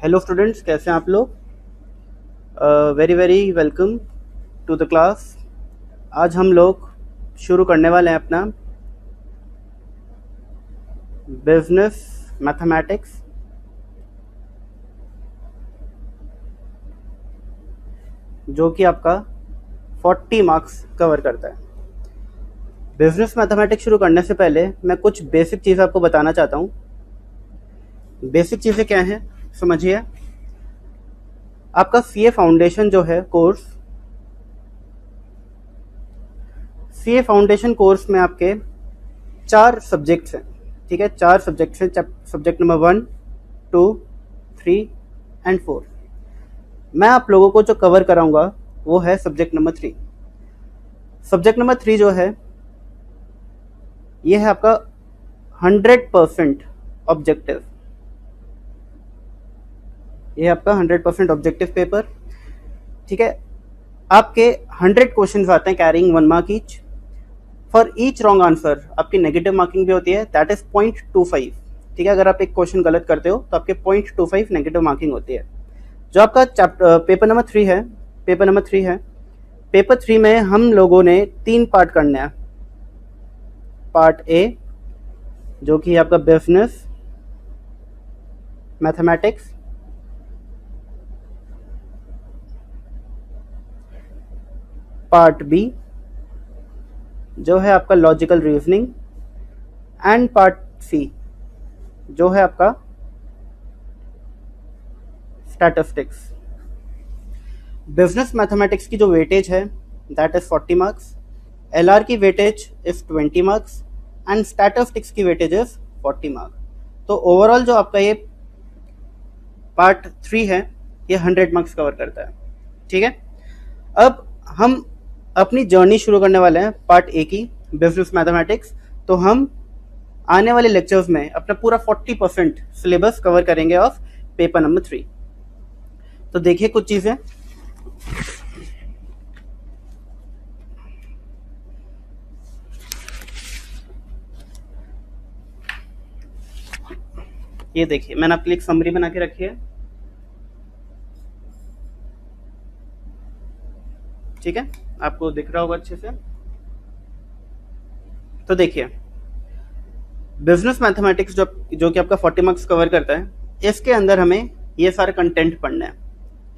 Hello students, कैसे हैं आप लोग। Very very welcome to the class. आज हम लोग शुरू करने वाले हैं अपना बिजनेस मैथमेटिक्स, जो कि आपका 40 मार्क्स कवर करता है। बिजनेस मैथमेटिक्स शुरू करने से पहले मैं कुछ बेसिक चीज़ आपको बताना चाहता हूँ। बेसिक चीज़ें क्या हैं समझिए। आपका सीए फाउंडेशन जो है कोर्स, सीए फाउंडेशन कोर्स में आपके 4 सब्जेक्ट्स हैं, ठीक है। 4 सब्जेक्ट्स हैं, सब्जेक्ट नंबर 1, 2, 3 एंड 4। मैं आप लोगों को जो कवर कराऊंगा वो है सब्जेक्ट नंबर 3। सब्जेक्ट नंबर 3 जो है ये है आपका 100% ऑब्जेक्टिव। ये है आपका 100% ऑब्जेक्टिव पेपर, ठीक है। आपके 100 क्वेश्चंस आते हैं carrying 1 mark each. For each wrong answer आपकी नेगेटिव मार्किंग भी होती है, दैट इज 0.25, ठीक है। अगर आप एक क्वेश्चन गलत करते हो तो आपके 0.25 नेगेटिव मार्किंग होती है। जो आपका पेपर नंबर 3 है, पेपर 3 में हम लोगों ने 3 पार्ट करने हैं। पार्ट ए जो कि आपका बिजनेस मैथमेटिक्स, पार्ट बी जो है आपका logical reasoning, and part C जो है आपका स्टैटिस्टिक्स। बिजनेस मैथमेटिक्स की जो वेटेज है दैट इज 40 मार्क्स, एलआर की weightage is 20 marks and statistics की वेटेज इज 40 मार्क्स। तो ओवरऑल जो आपका ये पार्ट 3 है ये 100 मार्क्स कवर करता है, ठीक है। अब हम अपनी जर्नी शुरू करने वाले हैं पार्ट ए की, बिजनेस मैथमेटिक्स। तो हम आने वाले लेक्चर्स में अपना पूरा 40% सिलेबस कवर करेंगे ऑफ पेपर नंबर 3। तो देखिए कुछ चीजें। ये देखिए मैंने आपके लिए एक समरी बना के रखी है, ठीक है। आपको दिख रहा होगा अच्छे से। तो देखिए बिजनेस मैथमेटिक्स जो कि आपका 40 मार्क्स कवर करता है, इसके अंदर हमें ये सारे कंटेंट पढ़ना है,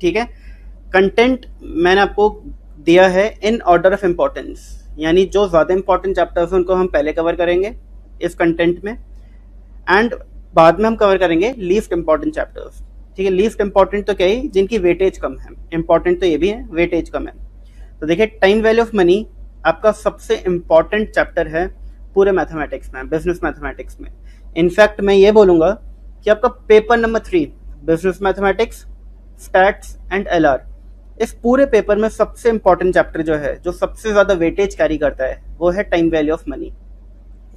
ठीक है। कंटेंट मैंने आपको दिया है इन ऑर्डर ऑफ इम्पोर्टेंस, यानी जो ज़्यादा इंपॉर्टेंट चैप्टर्स हैं उनको हम पहले कवर करेंगे इस कंटेंट में, एंड बाद में हम कवर करेंगे लीस्ट इंपॉर्टेंट चैप्टर्स, ठीक है। लीस्ट इंपॉर्टेंट तो क्या है, जिनकी वेटेज कम है, इंपॉर्टेंट तो ये भी है, वेटेज कम है। तो देखिए टाइम वैल्यू ऑफ मनी आपका सबसे इंपॉर्टेंट चैप्टर है पूरे मैथमेटिक्स में, बिजनेस मैथमेटिक्स में। इनफैक्ट मैं ये बोलूंगा कि आपका paper number 3 business mathematics, stats and LR, इस पूरे पेपर में सबसे इंपॉर्टेंट चैप्टर जो है, जो सबसे ज्यादा वेटेज कैरी करता है, वो है टाइम वैल्यू ऑफ मनी।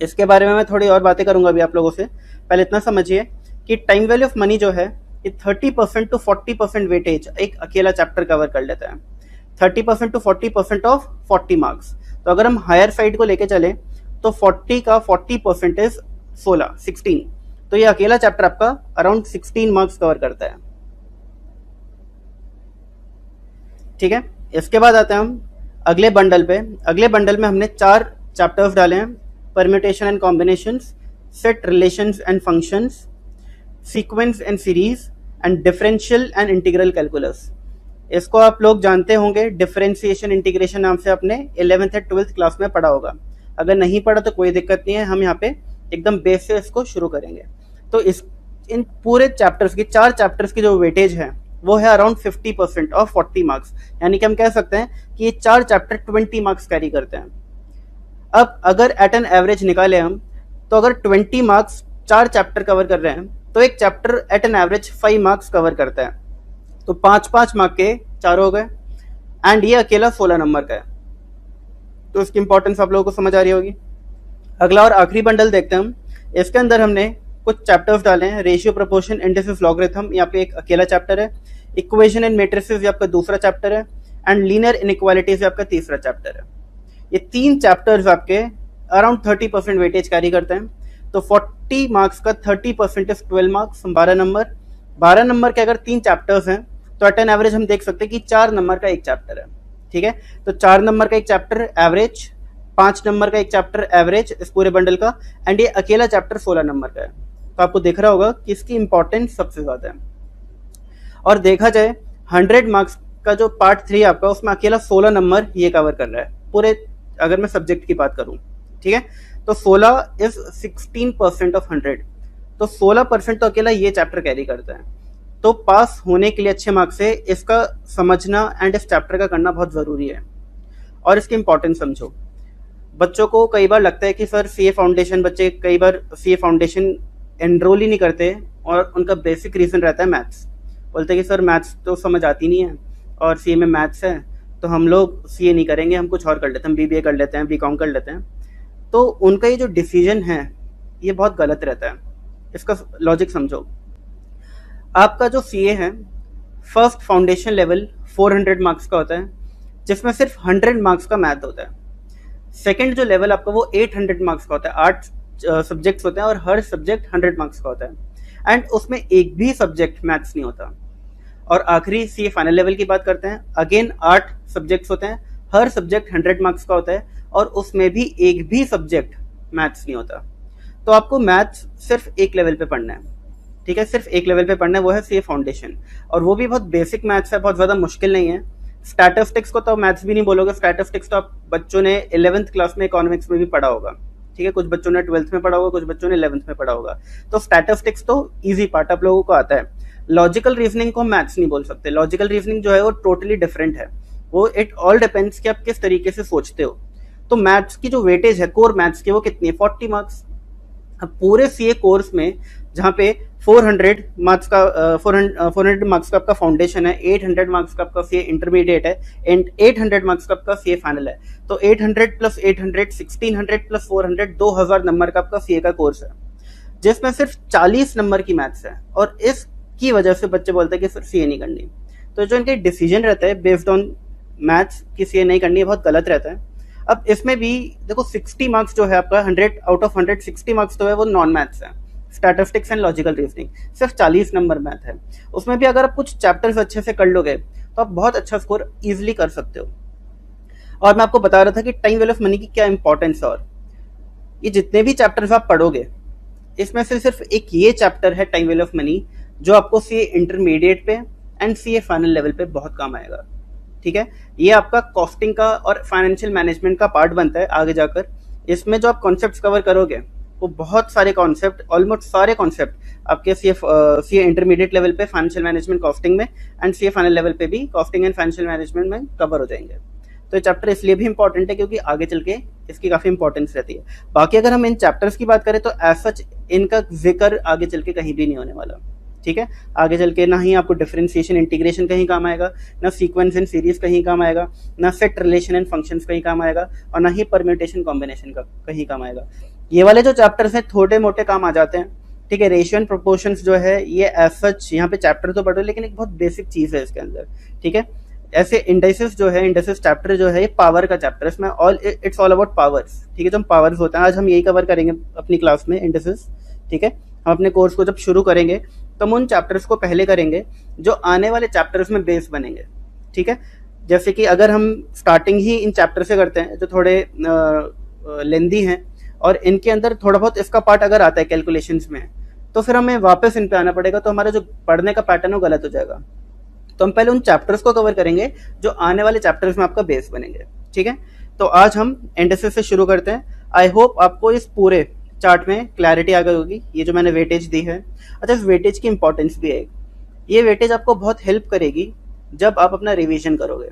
इसके बारे में मैं थोड़ी और बातें करूंगा अभी आप लोगों से। पहले इतना समझिए कि टाइम वैल्यू ऑफ मनी जो है ये 30% टू 40% वेटेज एक अकेला चैप्टर कवर कर लेता है। 30% टू 40% ऑफ 40 मार्क्स। तो अगर हम हायर साइड को लेके चले तो 40 का 40% इज 16। तो ये अकेला चैप्टर आपका अराउंड 16 मार्क्स कवर करता है, ठीक है। इसके बाद आते हैं हम अगले बंडल पे। अगले बंडल में हमने 4 चैप्टर्स डाले हैं, permutation and combinations, set relations and functions, sequence and series, and differential and integral calculus. इसको आप लोग जानते होंगे, डिफरेंशिएशन इंटीग्रेशन नाम से आपने 11th या 12th क्लास में पढ़ा होगा। अगर नहीं पढ़ा तो कोई दिक्कत नहीं है, हम यहाँ पे एकदम बेस से इसको शुरू करेंगे। तो इन पूरे चैप्टर्स की, 4 चैप्टर्स की जो वेटेज है वो है अराउंड 50% ऑफ 40 मार्क्स, यानी कि हम कह सकते हैं कि ये 4 चैप्टर 20 मार्क्स कैरी करते हैं। अब अगर एट एन एवरेज निकाले हम, तो अगर 20 मार्क्स 4 चैप्टर कवर कर रहे हैं तो एक chapter at an average 5 marks cover करता है। तो 5-5 मार्क के 4 हो गए, एंड ये अकेला 16 नंबर का है। तो इसकी इंपॉर्टेंस आप लोगों को समझ आ रही होगी। अगला और आखिरी बंडल देखते हैं हम। इसके अंदर हमने कुछ चैप्टर्स डाले हैं। रेशियो, प्रोपोर्शन, इंडिसेस, लॉगरिथम, यहाँ पे एक अकेला चैप्टर है। इक्वेशन एंड मैट्रिसेस, ये आपका दूसरा चैप्टर है। एंड लीनियर इनइक्वालिटीज, आपका तीसरा चैप्टर है। ये 3 चैप्टर्स आपके अराउंड 30% वेटेज कैरी करते हैं। तो 40 मार्क्स का 30% इज 12 मार्क्स, 12 नंबर। 12 नंबर के अगर 3 चैप्टर्स हैं तो एट एन एवरेज हम देख सकते हैं कि 4 नंबर का एक चैप्टर है, ठीक है। तो 4 नंबर का एक चैप्टर एवरेज, 5 नंबर का एक चैप्टर एवरेज इस पूरे बंडल का, एंड ये अकेला चैप्टर 16 नंबर का है। तो आपको दिख रहा होगा कि इसकी इंपॉर्टेंस सबसे ज्यादा है। और देखा जाए 100 मार्क्स का जो पार्ट 3 आपका, उसमें अकेला 16 नंबर ये कवर कर रहा है पूरे, अगर मैं सब्जेक्ट की बात करूं, ठीक है। तो 16 इज 16% ऑफ 100, तो 16% तो अकेला ये चैप्टर कैरी करता है। तो पास होने के लिए अच्छे मार्क्स से इसका समझना एंड इस चैप्टर का करना बहुत जरूरी है। और इसकी इंपॉर्टेंस समझो। बच्चों को कई बार लगता है कि सर सीए फाउंडेशन, बच्चे कई बार सीए फाउंडेशन एनरोल ही नहीं करते, और उनका बेसिक रीजन रहता है मैथ्स। बोलते हैं कि सर मैथ्स तो समझ आती नहीं है, और सीए में मैथ्स है तो हम लोग सीए नहीं करेंगे, हम कुछ और कर लेते हैं, हम बीबीए कर लेते हैं, बीकॉम कर लेते हैं। तो उनका ये जो डिसीजन है ये बहुत गलत रहता है। इसका लॉजिक समझो। आपका जो सीए है, फर्स्ट फाउंडेशन लेवल 400 मार्क्स का होता है, जिसमें सिर्फ 100 मार्क्स का मैथ होता है। सेकंड जो लेवल आपका वो 800 मार्क्स का होता है, 8 सब्जेक्ट्स होते हैं और हर सब्जेक्ट 100 मार्क्स का होता है, एंड उसमें एक भी सब्जेक्ट मैथ्स नहीं होता। और आखिरी सीए फाइनल लेवल की बात करते हैं, अगेन 8 सब्जेक्ट्स होते हैं, हर सब्जेक्ट 100 मार्क्स का होता है, और उसमें भी एक भी सब्जेक्ट मैथ्स नहीं होता। तो आपको मैथ्स सिर्फ एक लेवल पे पढ़ना है, ठीक है, सिर्फ एक लेवल पे पढ़ना है, वो है सीए फाउंडेशन, और वो भी बहुत बेसिक मैथ्स है, बहुत ज्यादा मुश्किल नहीं है। स्टैटिस्टिक्स को तो मैथ्स भी नहीं बोलोगे, स्टैटिस्टिक्स तो आप बच्चों ने 11th क्लास में इकोनॉमिक्स में भी पढ़ा होगा, ठीक है, कुछ बच्चों ने 12th में पढ़ा होगा, कुछ बच्चों ने 11th में पढ़ा होगा। तो स्टैटिस्टिक्स तो इजी पार्ट आप लोगों को आता है। लॉजिकल रीजनिंग को मैथ्स नहीं बोल सकते, लॉजिकल रीजनिंग जो है वो टोटली डिफरेंट है, वो इट ऑल डिपेंड्स कि आप किस तरीके से सोचते हो। तो मैथ्स की जो वेटेज है कोर मैथ्स की वो कितनी है, 40 मार्क्स। अब पूरे सीए कोर्स में जहाँ पे 400 मार्क्स का 400 मार्क्स का आपका फाउंडेशन है, 800 मार्क्स का आपका सीए इंटरमीडिएट है, एंड 800 मार्क्स का आपका सीए फाइनल है। तो 800 प्लस 800 1600 प्लस 400 2000 नंबर का आपका सीए का कोर्स है, जिसमें सिर्फ 40 नंबर की मैथ्स है, और इसकी वजह से बच्चे बोलते हैं कि सिर्फ सीए नहीं करनी। तो जो इनके डिसीजन रहता है बेस्ड ऑन मैथ्स की सीए नहीं करनी है, बहुत गलत रहता है। अब इसमें भी देखो 60 मार्क्स जो है आपका, 100 आउट ऑफ 100 60 मार्क्स तो है वो नॉन मैथ्स है, स्टैटिस्टिक्स एंड लॉजिकल रीजनिंग, सिर्फ 40 नंबर मैथ है। उसमें भी अगर आप कुछ चैप्टर्स अच्छे से कर लोगे तो आप बहुत अच्छा स्कोर इजिली कर सकते हो। और मैं आपको बता रहा था कि टाइम वैल्यू ऑफ मनी की क्या इंपॉर्टेंस है, और ये जितने भी चैप्टर्स आप पढ़ोगे इसमें से सिर्फ एक ये चैप्टर है टाइम वैल्यू ऑफ मनी, जो आपको सीए इंटरमीडिएट पे एंड सीए फाइनल लेवल पे बहुत काम आएगा, ठीक है। ये आपका कॉस्टिंग का और फाइनेंशियल मैनेजमेंट का पार्ट बनता है आगे जाकर। इसमें जो आप कॉन्सेप्ट्स कवर करोगे वो बहुत सारे कॉन्सेप्ट, ऑलमोस्ट सारे कॉन्सेप्ट आपके सीए इंटरमीडिएट लेवल पे फाइनेंशियल मैनेजमेंट कॉस्टिंग में, एंड सीए फाइनल लेवल पे भी कॉस्टिंग एंड फाइनेंशियल मैनेजमेंट में कवर हो जाएंगे। तो ये चैप्टर इसलिए भी इंपॉर्टेंट है क्योंकि आगे चल के इसकी काफी इंपॉर्टेंस रहती है। बाकी अगर हम इन चैप्टर्स की बात करें तो एज सच इनका जिक्र आगे चल के कहीं भी नहीं होने वाला, ठीक है। आगे चल के ना ही आपको डिफरेंशिएशन इंटीग्रेशन कहीं काम आएगा, ना सीक्वेंस एंड सीरीज कहीं काम आएगा, ना सेट रिलेशन एंड फंक्शंस कहीं काम आएगा, और ना ही परम्यूटेशन कॉम्बिनेशन का कहीं काम आएगा। ये वाले जो चैप्टर्स हैं थोड़े मोटे काम आ जाते हैं, ठीक है। रेशियो एंड प्रोपोर्शंस जो है ये एज सच यहाँ पे चैप्टर तो पढ़ो, लेकिन एक बहुत बेसिक चीज है इसके अंदर, ठीक है। ऐसे इंडाइसिस जो है, इंडाइसिस चैप्टर जो है ये पावर का चैप्टर है, इसमें इट्स ऑल अबाउट पावर्स, ठीक है। जो हम पावर्स होते हैं आज हम यही कवर करेंगे अपनी क्लास में, इंडाइसिस, ठीक है। हम अपने कोर्स को जब शुरू करेंगे तो हम उन चैप्टर्स को पहले करेंगे जो आने वाले चैप्टर्स में बेस बनेंगे, ठीक है। जैसे कि अगर हम स्टार्टिंग ही इन चैप्टर से करते हैं जो थोड़े लेंदी हैं, और इनके अंदर थोड़ा बहुत इसका पार्ट अगर आता है कैलकुलेशंस में, तो फिर हमें वापस इन पे आना पड़ेगा, तो हमारा जो पढ़ने का पैटर्न है वो गलत हो जाएगा। तो हम पहले उन चैप्टर्स को कवर करेंगे जो आने वाले चैप्टर्स में आपका बेस बनेंगे, ठीक है। तो आज हम इंडाइसिस से शुरू करते हैं। आई होप आपको इस पूरे चार्ट में क्लैरिटी आ गई होगी। ये जो मैंने वेटेज दी है, अच्छा इस वेटेज की इंपॉर्टेंस भी है। ये वेटेज आपको बहुत हेल्प करेगी जब आप अपना रिवीजन करोगे।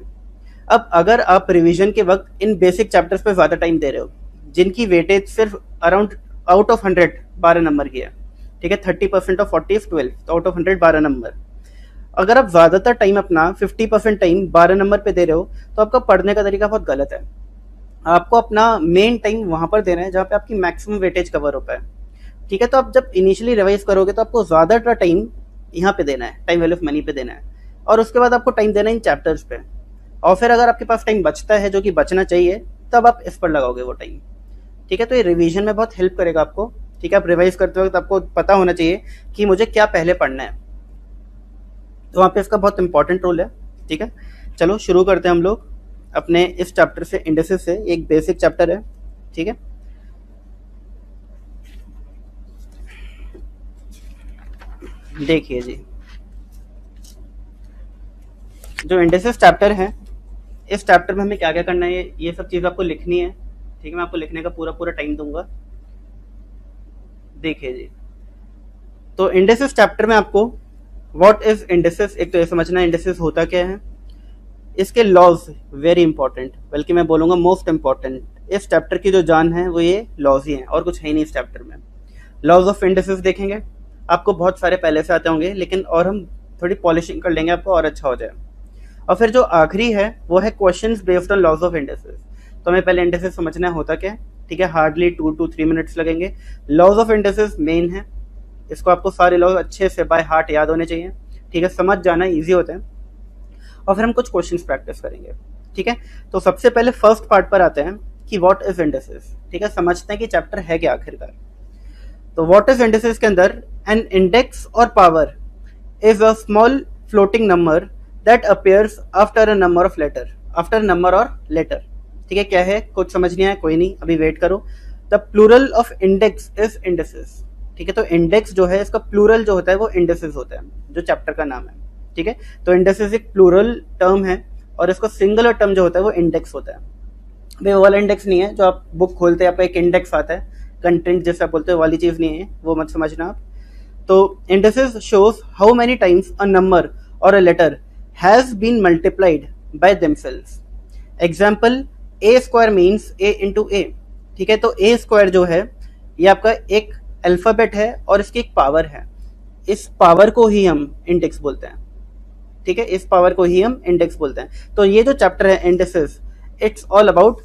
अब अगर आप रिवीजन के वक्त इन बेसिक चैप्टर्स पे ज्यादा टाइम दे रहे हो, जिनकी वेटेज सिर्फ अराउंड आउट ऑफ 100 12 नंबर की है, ठीक है, 30% ऑफ 40 इज 12, तो आउट ऑफ 100 12 नंबर। अगर आप ज्यादातर टाइम अपना 50% टाइम 12 नंबर पे दे रहे हो तो आपका पढ़ने का तरीका बहुत गलत है। आपको अपना मेन टाइम वहां पर देना है जहाँ पे आपकी मैक्सिमम वेटेज कवर हो पाए, ठीक है। तो आप जब इनिशियली रिवाइज करोगे तो आपको ज्यादातर टाइम यहाँ पे देना है, टाइम वैल्यू ऑफ मनी पे देना है, और उसके बाद आपको टाइम देना है इन चैप्टर्स पे। और फिर अगर आपके पास टाइम बचता है, जो कि बचना चाहिए, तब आप इस पर लगाओगे वो टाइम, ठीक है। तो ये रिवीजन में बहुत हेल्प करेगा आपको, ठीक है। आप रिवाइज करते वक्त आपको पता होना चाहिए कि मुझे क्या पहले पढ़ना है, तो वहाँ पे इसका बहुत इंपॉर्टेंट रोल है। ठीक है, चलो शुरू करते हैं हम लोग अपने इस चैप्टर से, इंडिसेस से। एक बेसिक चैप्टर है। ठीक है, देखिए जी, जो इंडिसेस चैप्टर है, इस चैप्टर में हमें क्या क्या करना है, ये सब चीज़ आपको लिखनी है। ठीक है, मैं आपको लिखने का पूरा पूरा टाइम दूंगा। देखिए जी, तो इंडिसेस चैप्टर में आपको व्हाट इज इंडिसेस, एक तो ये समझना है इंडिसेस होता क्या है, इसके लॉज वेरी इंपॉर्टेंट, बल्कि मैं बोलूंगा मोस्ट इंपॉर्टेंट। इस चैप्टर की जो जान है वो ये लॉज ही है, और कुछ है ही नहीं इस चैप्टर में। लॉज ऑफ इंडिसेस देखेंगे, आपको बहुत सारे पहले से आते होंगे, लेकिन और हम थोड़ी पॉलिशिंग कर लेंगे आपको और अच्छा हो जाए। और फिर जो आखिरी है वो है questions based on laws of indices. तो हमें पहले इंडिसेस समझना होता क्या है। ठीक है, हार्डली 2 to 3 मिनट्स लगेंगे। लॉज ऑफ इंडिसेस मेन है, इसको आपको सारे लॉज अच्छे से बाय हार्ट याद होने चाहिए। ठीक है, समझ जाना इजी होता है। और फिर हम कुछ क्वेश्चंस प्रैक्टिस करेंगे। ठीक है, तो सबसे पहले फर्स्ट पार्ट पर आते हैं कि व्हाट इज इंडिसेस। ठीक है, समझते हैं कि चैप्टर है क्या आखिरकार। तो व्हाट इज इंडिसेस के अंदर, एन इंडेक्स और power is a small floating number that appears after a number of letter, after number और लेटर। ठीक है, क्या है, कुछ समझ नहीं आया, कोई नहीं, अभी वेट करो। The plural of index is indices. ठीक है, तो इंडेक्स जो है इसका प्लूरल जो होता है वो इंडिसेस होता है, जो चैप्टर का नाम है। ठीक है, तो इंडेक्सेस एक प्लूरल टर्म है, और इसका सिंगुलर टर्म जो होता है वो इंडेक्स होता है। भाई वो वाला इंडेक्स नहीं है जो आप बुक खोलते हैं आपका एक इंडेक्स आता है, कंटेंट जैसे आप बोलते हो, वाली चीज नहीं है, वो मत समझना आप। तो indices shows how many times a number और a letter has been multiplied by themselves. Example, a square means a into a. ठीक है, तो ए स्क्वायर जो है ये आपका एक अल्फाबेट है और इसकी एक पावर है। इस पावर को ही हम इंडेक्स बोलते हैं। ठीक है, इस पावर को ही हम इंडेक्स बोलते हैं। तो ये जो चैप्टर है indexes, it's all about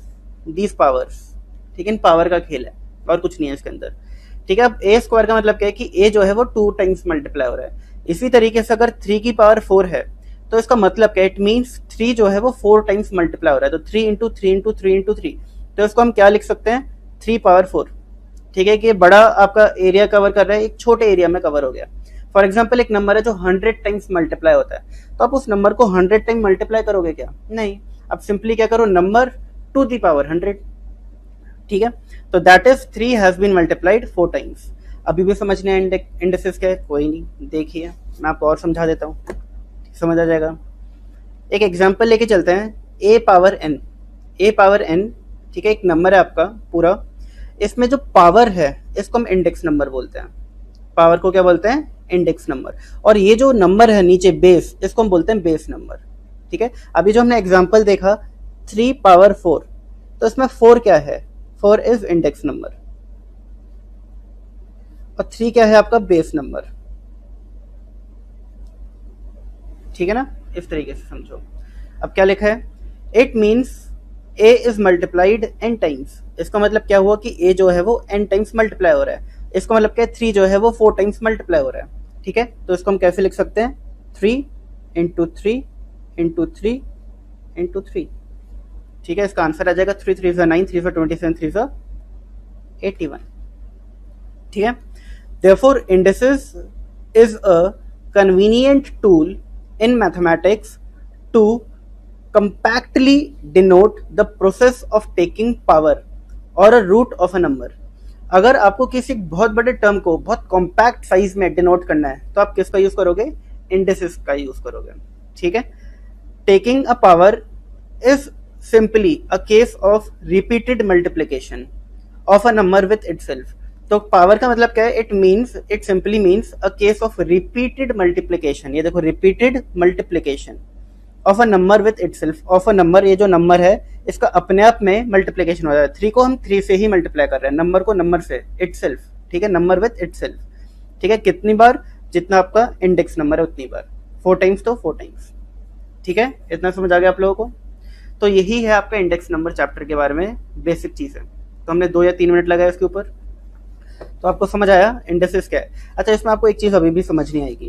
these powers. ठीक है, इन पावर का खेल है और कुछ नहीं है इसके अंदर। ठीक है, अब ए स्क्वायर का मतलब क्या है कि ए जो है वो 2 टाइम्स मल्टीप्लाई हो रहा है। इसी तरीके से अगर 3 की पावर 4 है तो इसका मतलब क्या है, इट मीन्स 3 जो है वो 4 टाइम्स मल्टीप्लाई हो रहा है। तो 3 इंटू 3 इंटू 3 इंटू 3, तो इसको हम क्या लिख सकते हैं, 3 पावर 4। ठीक है, कि ये बड़ा आपका एरिया कवर कर रहा है, एक छोटे एरिया में कवर हो गया। फॉर एग्जाम्पल, एक नंबर है जो 100 टाइम्स मल्टीप्लाई होता है, तो आप उस नंबर को 100 टाइम मल्टीप्लाई करोगे क्या, नहीं, आप सिंपली क्या करो, नंबर टू दी पावर 100। ठीक है, तो that is 3 has been multiplied 4 times. अभी भी समझने हैं इंडेक्सेस क्या है, कोई नहीं, देखिए मैं आपको और समझा देता हूँ, समझ आ जाएगा। एक एग्जाम्पल लेके चलते हैं, ए पावर एन। ए पावर एन, ठीक है, एक नंबर है आपका पूरा, इसमें जो पावर है इसको हम इंडेक्स नंबर बोलते हैं। पावर को क्या बोलते हैं, इंडेक्स नंबर। और ये जो नंबर है नीचे बेस, इसको हम बोलते हैं बेस नंबर। ठीक है, अभी जो हमने एग्जांपल देखा 3 पावर 4, तो इसमें 4 क्या है, 4 इज इंडेक्स नंबर, और 3 क्या है आपका बेस नंबर। ठीक है ना, इस तरीके से समझो। अब क्या लिखा है, it means a is multiplied n times. इसका मतलब क्या हुआ कि ए जो है वो एन टाइम्स मल्टीप्लाई हो रहा है। इसका मतलब क्या है, 3 जो है वो 4 टाइम्स मल्टीप्लाई हो रहा है। ठीक है, तो इसको हम कैसे लिख सकते हैं, 3 इंटू 3 इंटू 3 इंटू 3। ठीक है, इसका आंसर आ जाएगा 3 3 9, 3 27, 3 81। ठीक है, therefore indices is a convenient tool in mathematics to compactly denote the process of taking power or a root of a number। अगर आपको किसी बहुत बड़े टर्म को बहुत कॉम्पैक्ट साइज में डिनोट करना है तो आप किसका यूज करोगे, इंडिसेस का यूज करोगे। ठीक है, taking a power is simply a case of repeated multiplication of a number with itself. तो पावर का मतलब क्या है, it simply means a case of repeated multiplication. ये देखो, repeated multiplication of a number with itself. Of a number, ये जो number है इसका अपने आप में मल्टीप्लीकेशन हो रहा है। 3 को हम 3 से ही मल्टीप्लाई कर रहे हैं, नंबर को नंबर से, इटसेल्फ। ठीक है, नंबर विथ इटसेल्फ। ठीक है, कितनी बार, जितना आपका इंडेक्स नंबर है उतनी बार, 4 टाइम्स तो 4 टाइम्स। ठीक है, इतना समझ आ गया आप लोगों को। तो यही है आपका इंडेक्स नंबर चैप्टर के बारे में बेसिक चीज है। तो हमने 2 या 3 मिनट लगाया इसके ऊपर, तो आपको समझ आया इंडिसेस क्या है। अच्छा, इसमें आपको एक चीज अभी भी समझ नहीं आएगी,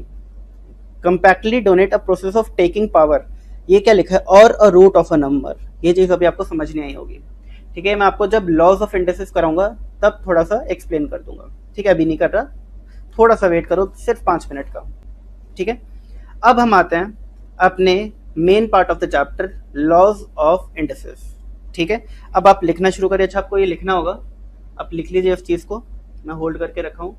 compactly donate a process of taking power, ये क्या लिखा है, और a root of a number, ये चीज अभी आपको समझ नहीं आई होगी। ठीक है, मैं आपको जब लॉज ऑफ इंडिसेस कराऊंगा तब थोड़ा सा एक्सप्लेन कर दूंगा। ठीक है, अभी नहीं कर रहा, थोड़ा सा वेट करो, सिर्फ 5 मिनट का। ठीक है, अब हम आते हैं अपने main part of the chapter, laws of indices. ठीक है, अब आप लिखना शुरू करिए। अच्छा, आपको ये लिखना होगा, आप लिख लीजिए इस चीज़ को, मैं होल्ड करके रखा हूँ,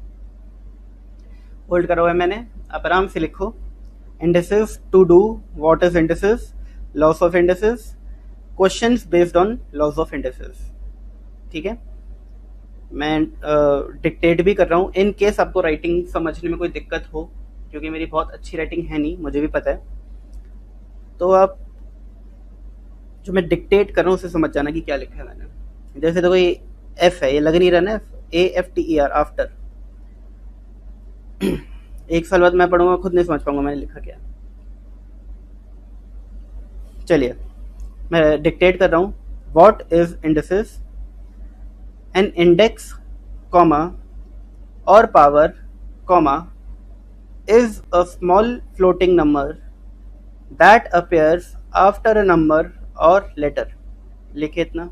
होल्ड करा हुआ है मैंने, आप आराम से लिखो। Indices to do, what is indices, laws of indices, questions based on laws of indices. ठीक है, मैं डिक्टेट भी कर रहा हूँ इन केस आपको राइटिंग समझने में कोई दिक्कत हो, क्योंकि मेरी बहुत अच्छी राइटिंग है नहीं, मुझे भी पता है। तो आप जो मैं डिक्टेट कर रहा हूँ उसे समझ जाना कि क्या लिखा है मैंने। जैसे तो कोई एफ है, ये लग नहीं रहा ना, AFTER, आफ्टर। एक साल बाद मैं पढ़ूंगा, खुद नहीं समझ पाऊंगा मैंने लिखा क्या। चलिए, मैं डिक्टेट कर रहा हूँ। What is indices, an index comma और power comma is a small floating number that appears after a number or letter। लिखे इतना।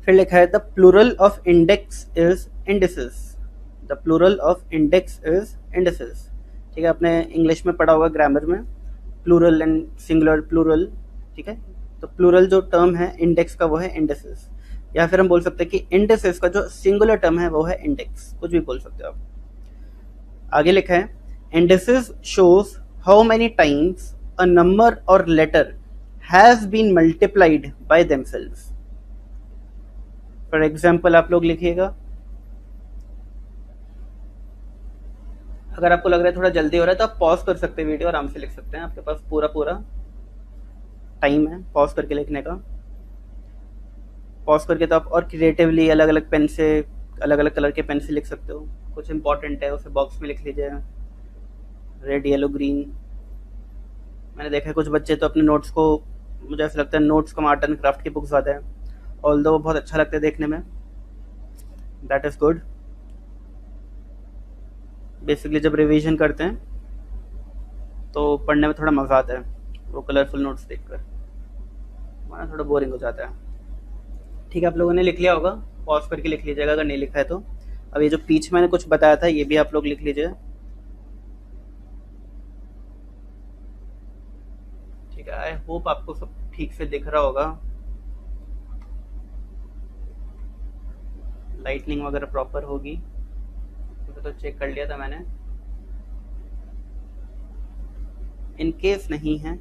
फिर लिखा है the plural of index is indices, the plural of index is indices. ठीक है, आपने English में पढ़ा होगा ग्रामर में, प्लूरल एंड सिंगुलर प्लूरल। ठीक है, तो प्लूरल जो टर्म है इंडेक्स का वो है इंडिसेस, या फिर हम बोल सकते हैं कि इंडिसेस का जो सिंगुलर टर्म है वो है इंडेक्स, कुछ भी बोल सकते हो आप। आगे लिखा है indices shows how many times a number और letter has been multiplied by themselves. For example आप लोग लिखिएगा, अगर आपको लग रहा है थोड़ा जल्दी हो रहा है तो आप पॉज कर सकते हैं, वीडियो आराम से लिख सकते हैं, आपके पास पूरा पूरा टाइम है पॉज करके लिखने का। पॉज करके तो आप और क्रिएटिवली अलग अलग पेन से, अलग अलग कलर के पेन से लिख सकते हो। कुछ इंपॉर्टेंट है उसे बॉक्स में लिख लीजिए, रेड येलो ग्रीन। मैंने देखा है कुछ बच्चे तो अपने नोट्स को, मुझे ऐसा लगता है नोट्स को आर्ट एंड क्राफ्ट की बुक्स ज़्यादा है, ऑल्दो वो बहुत अच्छा लगता है देखने में, दैट इज़ गुड। बेसिकली जब रिवीजन करते हैं तो पढ़ने में थोड़ा मज़ा आता है, वो कलरफुल नोट्स देखकर, वरना थोड़ा बोरिंग हो जाता है। ठीक है, आप लोगों ने लिख लिया होगा, पॉज करके लिख लीजिएगा अगर नहीं लिखा है तो। अब ये जो पीछे मैंने कुछ बताया था ये भी आप लोग लिख लीजिए। ठीक है, आई होप आपको सब ठीक से दिख रहा होगा, लाइटनिंग वगैरह प्रॉपर होगी, तो चेक कर लिया था मैंने। इन केस नहीं है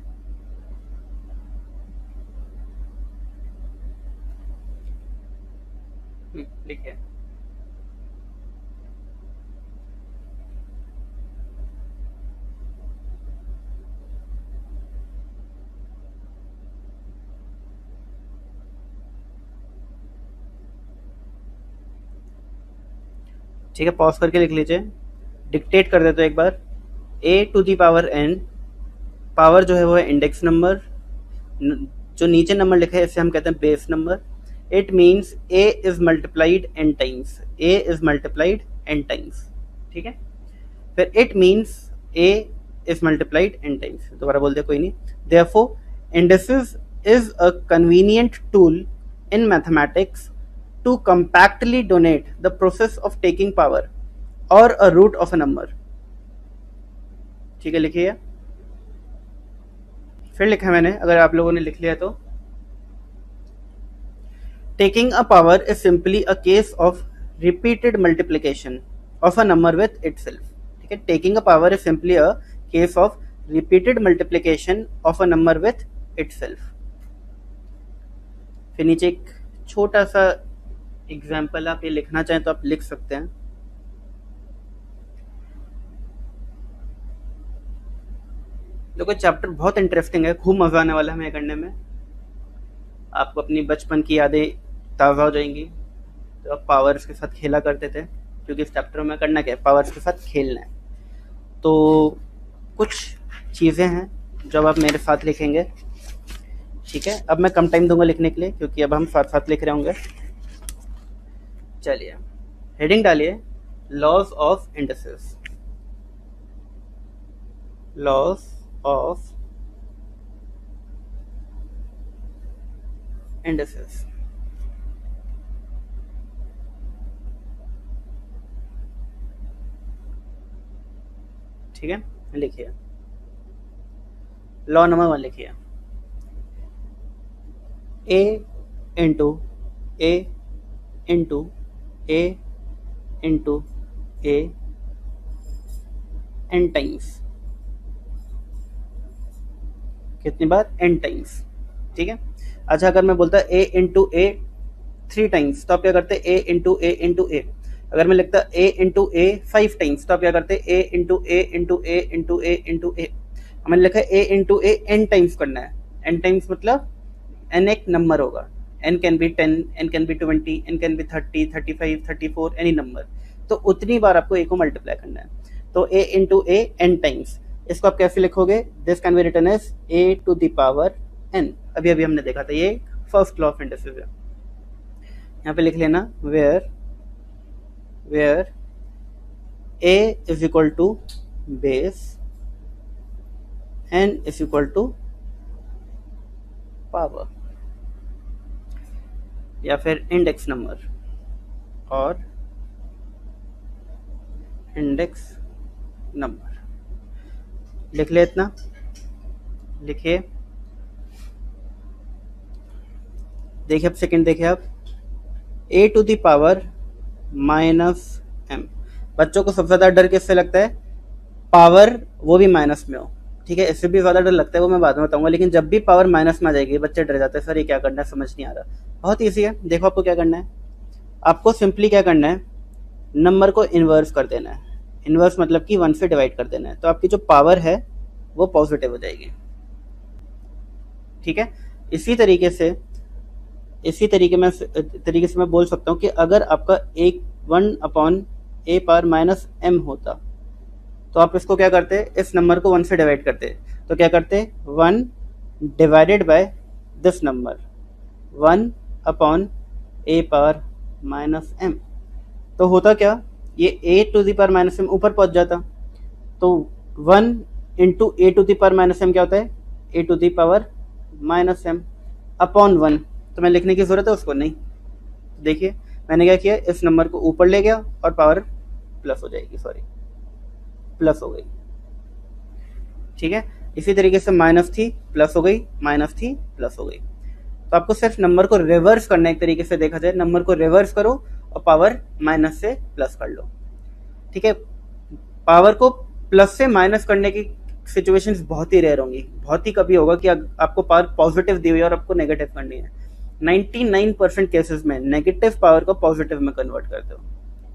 लिखे। ठीक है, पॉज करके लिख लीजिए, डिक्टेट कर देते हो एक बार। A⁴n, पावर जो है वो है इंडेक्स नंबर, जो नीचे नंबर लिखा है इसे हम कहते हैं base number. It means A is multiplied n times, A is multiplied n times. ठीक है, फिर it means A is multiplied n times, दोबारा बोल दिया कोई नहीं। Therefore indices is a convenient tool in mathematics to compactly donate the process of taking power or a root of a number। ठीक है, लिखिए। फिर लिखा है मैंने, अगर आप लोगों ने लिख लिया तो, taking a power is simply a case of repeated multiplication of a number with itself। ठीक है, taking a power is simply a case of repeated multiplication of a number with itself। फिर नीचे एक छोटा सा एग्जाम्पल आप ये लिखना चाहें तो आप लिख सकते हैं। देखो चैप्टर बहुत इंटरेस्टिंग है, खूब मजा आने वाला है हमें करने में, आपको अपनी बचपन की यादें ताज़ा हो जाएंगी। तो आप पावर्स के साथ खेला करते थे, क्योंकि इस चैप्टर में करना क्या है, पावर्स के साथ खेलना है। तो कुछ चीज़ें हैं जब आप मेरे साथ लिखेंगे। ठीक है, अब मैं कम टाइम दूंगा लिखने के लिए, क्योंकि अब हम साथ साथ लिख रहे होंगे। चलिए, हेडिंग डालिए laws of indices, laws of indices. ठीक है, लिखिए लॉ नंबर 1 लिखिए, a into a into a into a n times. कितनी बार? N times. ठीक है। अच्छा, अगर मैं बोलता ए इंटू ए 3 टाइम्स तो आप क्या करते? ए इंटू ए इंटू ए। अगर मैं लिखता ए इंटू ए 5 टाइम्स तो आप क्या करते? A into a into a into a into a. मैंने लिखा है a into a n times करना है। एन टाइम्स मतलब एन एक नंबर होगा। N can be 10, n can be 20, n can be 30, 35, 34, any number. तो उतनी बार आपको ए को मल्टीप्लाई करना है। तो a into a n times, इसको आप कैसे लिखोगे? This can be written as a to the power n. अभी अभी हमने देखा था, ये फर्स्ट लॉ ऑफ इंडिसेस है। यहाँ पे लिख लेना where a is equal to base, n is equal to power या फिर इंडेक्स नंबर और इंडेक्स नंबर। लिख ले इतना, लिखिए। देखिए अब सेकंड, देखिए आप a to the power minus m. बच्चों को सबसे ज़्यादा डर किससे लगता है? पावर वो भी माइनस में हो। ठीक है, इससे भी ज़्यादा डर लगता है, वो मैं बाद में बताऊंगा। लेकिन जब भी पावर माइनस में आ जाएगी बच्चे डर जाते हैं, सर ये क्या करना है, समझ नहीं आ रहा। बहुत ईजी है, देखो आपको क्या करना है। आपको सिंपली क्या करना है, नंबर को इन्वर्स कर देना है। इन्वर्स मतलब कि 1 से डिवाइड कर देना है, तो आपकी जो पावर है वो पॉजिटिव हो जाएगी। ठीक है, इसी तरीके से मैं बोल सकता हूँ कि अगर आपका एक 1 upon a power minus M होता तो आप इसको क्या करते? इस नंबर को 1 से डिवाइड करते। तो क्या करते? 1 divided by this number, 1 upon a power minus m. तो होता क्या, ये a to the power minus m ऊपर पहुंच जाता। तो 1 into a to the power minus m क्या होता है? A to the power minus m upon 1। तो मैं लिखने की जरूरत है उसको? नहीं। देखिए मैंने क्या किया, इस नंबर को ऊपर ले गया और पावर प्लस हो जाएगी, सॉरी प्लस हो गई। ठीक है, इसी तरीके से माइनस थी प्लस हो गई, माइनस थी प्लस हो गई। तो आपको सिर्फ नंबर को रिवर्स करना है। एक तरीके से देखा जाए, नंबर को रिवर्स करो और पावर माइनस से प्लस कर लो। ठीक है, पावर को प्लस से माइनस करने की सिचुएशंस बहुत ही रेयर होंगी, बहुत ही कभी होगा कि आपको पावर पॉजिटिव दी हुई है और आपको नेगेटिव करनी है। 99% केसेस में नेगेटिव पावर को पॉजिटिव में कन्वर्ट करते हो।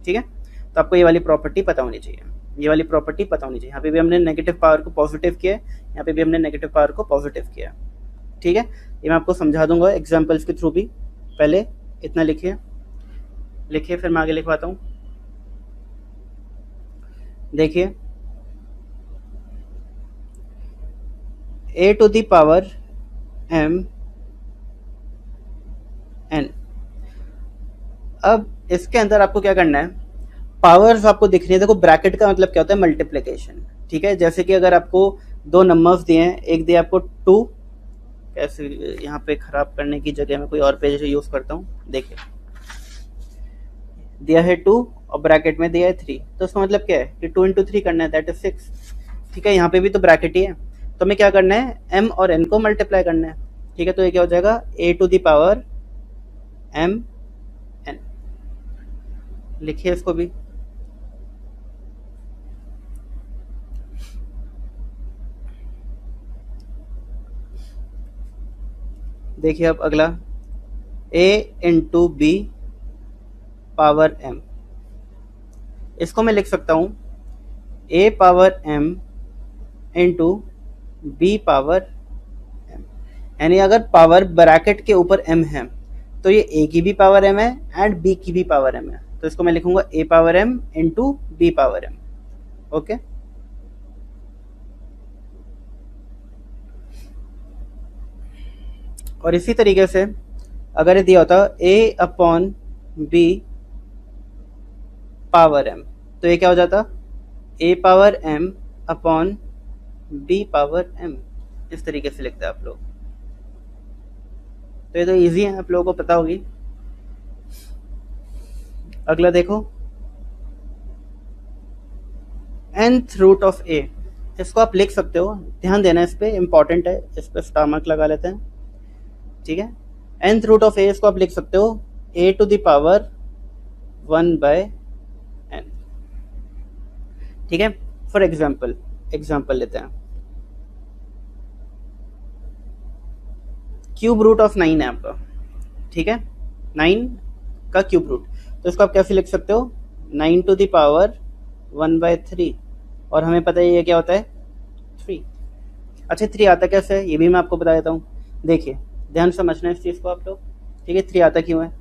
ठीक है, तो आपको ये वाली प्रॉपर्टी पता होनी चाहिए, ये वाली प्रॉपर्टी पता होनी चाहिए। यहाँ पे भी हमने नेगेटिव पावर को पॉजिटिव किया है, यहाँ पे भी हमने नेगेटिव पावर को पॉजिटिव किया है। ठीक है, ये मैं आपको समझा दूंगा एग्जाम्पल्स के थ्रू भी। पहले इतना लिखिए, फिर मैं आगे लिखवाता हूँ। देखिए a to the power m n. अब इसके अंदर आपको क्या करना है, पावर्स आपको दिख रही है। देखो ब्रैकेट का मतलब क्या होता है? मल्टीप्लिकेशन। ठीक है, जैसे कि अगर आपको दो नंबर्स दिए हैं, एक दिया आपको 2, कैसे यहाँ पे खराब करने की जगह मैं कोई और पेज यूज करता हूँ। देखिए दिया है 2 और ब्रैकेट में दिया है 3, तो इसका मतलब क्या है कि 2 इंटू 3 करना है, दैट इज 6। ठीक है, यहाँ पे भी तो ब्रैकेट ही है, तो हमें क्या करना है, m और n को मल्टीप्लाई करना है। ठीक है, तो ये क्या हो जाएगा, a to the power m n। लिखिए इसको भी। देखिए अब अगला a into b power m। इसको मैं लिख सकता हूँ a power m into b power m। यानी अगर पावर ब्रैकेट के ऊपर m है तो ये a की भी पावर m है एंड b की भी पावर m है। तो इसको मैं लिखूंगा a power m into b power m। Okay, और इसी तरीके से अगर ये दिया होता a upon b power m, तो ये क्या हो जाता, a power m upon b power m। इस तरीके से लिखते हैं आप लोग। तो ये तो इजी है, आप लोगों को पता होगी। अगला देखो, nth रूट ऑफ a, इसको आप लिख सकते हो, ध्यान देना इस पे, इंपॉर्टेंट है, इस पे स्टार मार्क लगा लेते हैं, ठीक है। nth रूट ऑफ a, इसको आप लिख सकते हो a to the power 1/n, ठीक है। फॉर एग्जाम्पल लेते हैं, क्यूब रूट ऑफ 9 है आपका, ठीक है, 9 का क्यूब रूट, तो इसको आप कैसे लिख सकते हो, 9 टू द पावर 1/3, और हमें पता है ये क्या होता है, 3। अच्छा 3 आता कैसे है, ये भी मैं आपको बता देता हूँ। देखिए ध्यान समझना इस चीज़ को आप लोग, ठीक है। 3 आता क्यों है,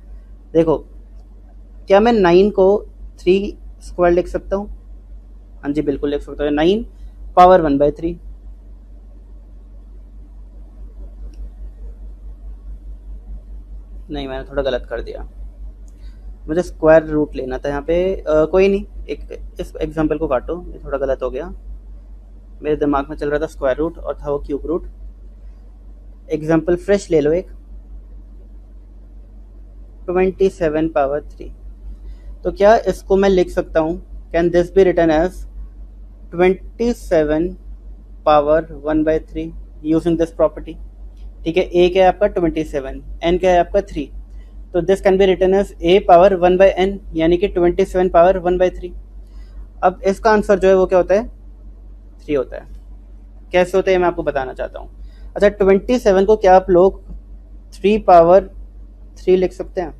देखो, क्या मैं 9 को 3 स्क्वायर लिख सकता हूँ, हाँ जी बिल्कुल लिख सकता हूँ, 9 पावर 1/3, नहीं मैंने थोड़ा गलत कर दिया, मुझे स्क्वायर रूट लेना था यहाँ पे, कोई नहीं, इस एग्जांपल को काटो, ये थोड़ा गलत हो गया, मेरे दिमाग में चल रहा था स्क्वायर रूट और था वो क्यूब रूट। एग्जांपल फ्रेश ले लो एक, 27 पावर 3, तो क्या इसको मैं लिख सकता हूँ, can this be written as 27 power 1/3 using this property, ठीक है। a क्या है आपका 27, n क्या है आपका 3, तो this can be written as a power 1/n, यानी कि 27 पावर 1/3। अब इसका आंसर जो है वो क्या होता है, 3 होता है। कैसे होता है मैं आपको बताना चाहता हूँ। अच्छा 27 को क्या आप लोग 3 पावर 3 लिख सकते हैं,